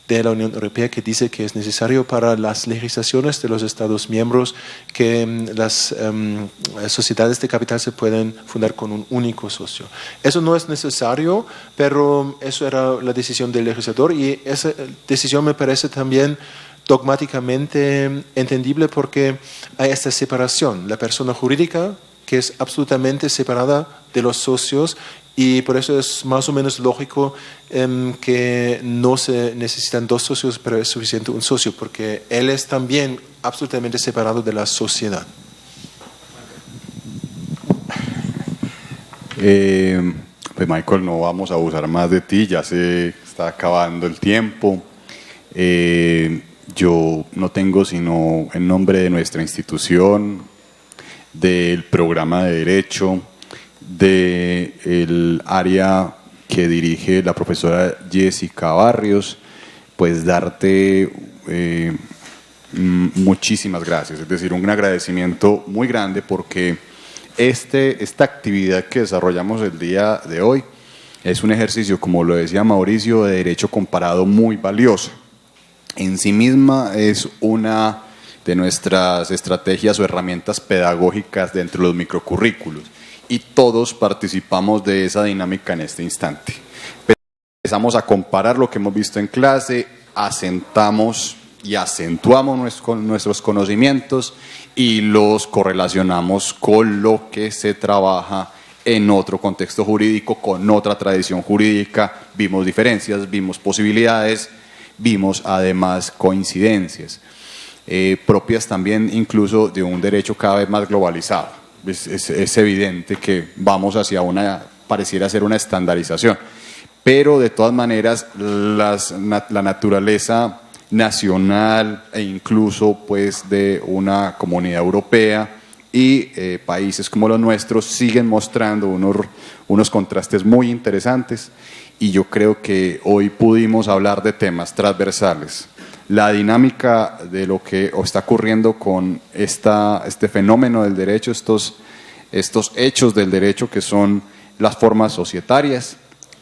de la Unión Europea que dice que es necesario para las legislaciones de los Estados miembros que las sociedades de capital se pueden fundar con un único socio. Eso no es necesario, pero eso era la decisión del legislador y esa decisión me parece también dogmáticamente entendible porque hay esta separación, la persona jurídica que es absolutamente separada de los socios y por eso es más o menos lógico que no se necesitan dos socios, pero es suficiente un socio, porque él es también absolutamente separado de la sociedad. Pues Michael, no vamos a abusar más de ti, ya se está acabando el tiempo. Yo no tengo sino en nombre de nuestra institución, del programa de Derecho, del área que dirige la profesora Jessica Barrios, pues darte muchísimas gracias, es decir, un agradecimiento muy grande porque esta actividad que desarrollamos el día de hoy es un ejercicio, como lo decía Mauricio, de derecho comparado muy valioso. En sí misma es una de nuestras estrategias o herramientas pedagógicas dentro de los microcurrículos y todos participamos de esa dinámica en este instante. Empezamos a comparar lo que hemos visto en clase, asentamos y acentuamos nuestros conocimientos y los correlacionamos con lo que se trabaja en otro contexto jurídico, con otra tradición jurídica, vimos diferencias, vimos posibilidades, vimos además coincidencias, propias también incluso de un derecho cada vez más globalizado. Es evidente que vamos hacia pareciera ser una estandarización, pero de todas maneras la naturaleza nacional e incluso pues de una comunidad europea y países como los nuestros siguen mostrando unos contrastes muy interesantes y yo creo que hoy pudimos hablar de temas transversales. La dinámica de lo que está ocurriendo con este fenómeno del derecho, estos hechos del derecho que son las formas societarias,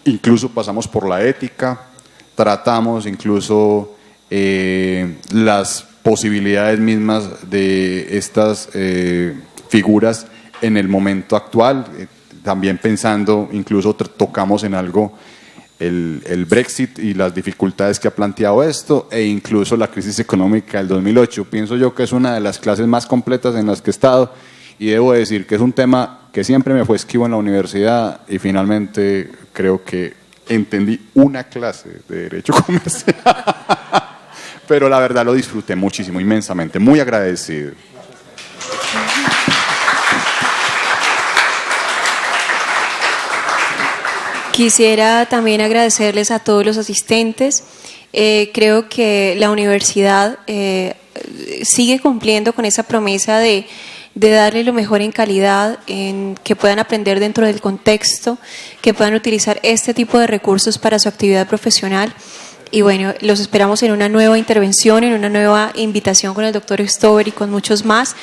incluso pasamos por la ética, tratamos incluso las posibilidades mismas de estas figuras en el momento actual, también pensando, incluso tocamos en algo el Brexit y las dificultades que ha planteado esto e incluso la crisis económica del 2008. Pienso yo que es una de las clases más completas en las que he estado y debo decir que es un tema que siempre me fue esquivo en la universidad y finalmente creo que entendí una clase de Derecho Comercial. Pero la verdad lo disfruté muchísimo, inmensamente, muy agradecido. Quisiera también agradecerles a todos los asistentes. Creo que la universidad sigue cumpliendo con esa promesa de darle lo mejor en calidad, en que puedan aprender dentro del contexto, que puedan utilizar este tipo de recursos para su actividad profesional. Y bueno, los esperamos en una nueva intervención, en una nueva invitación con el doctor Stover y con muchos más.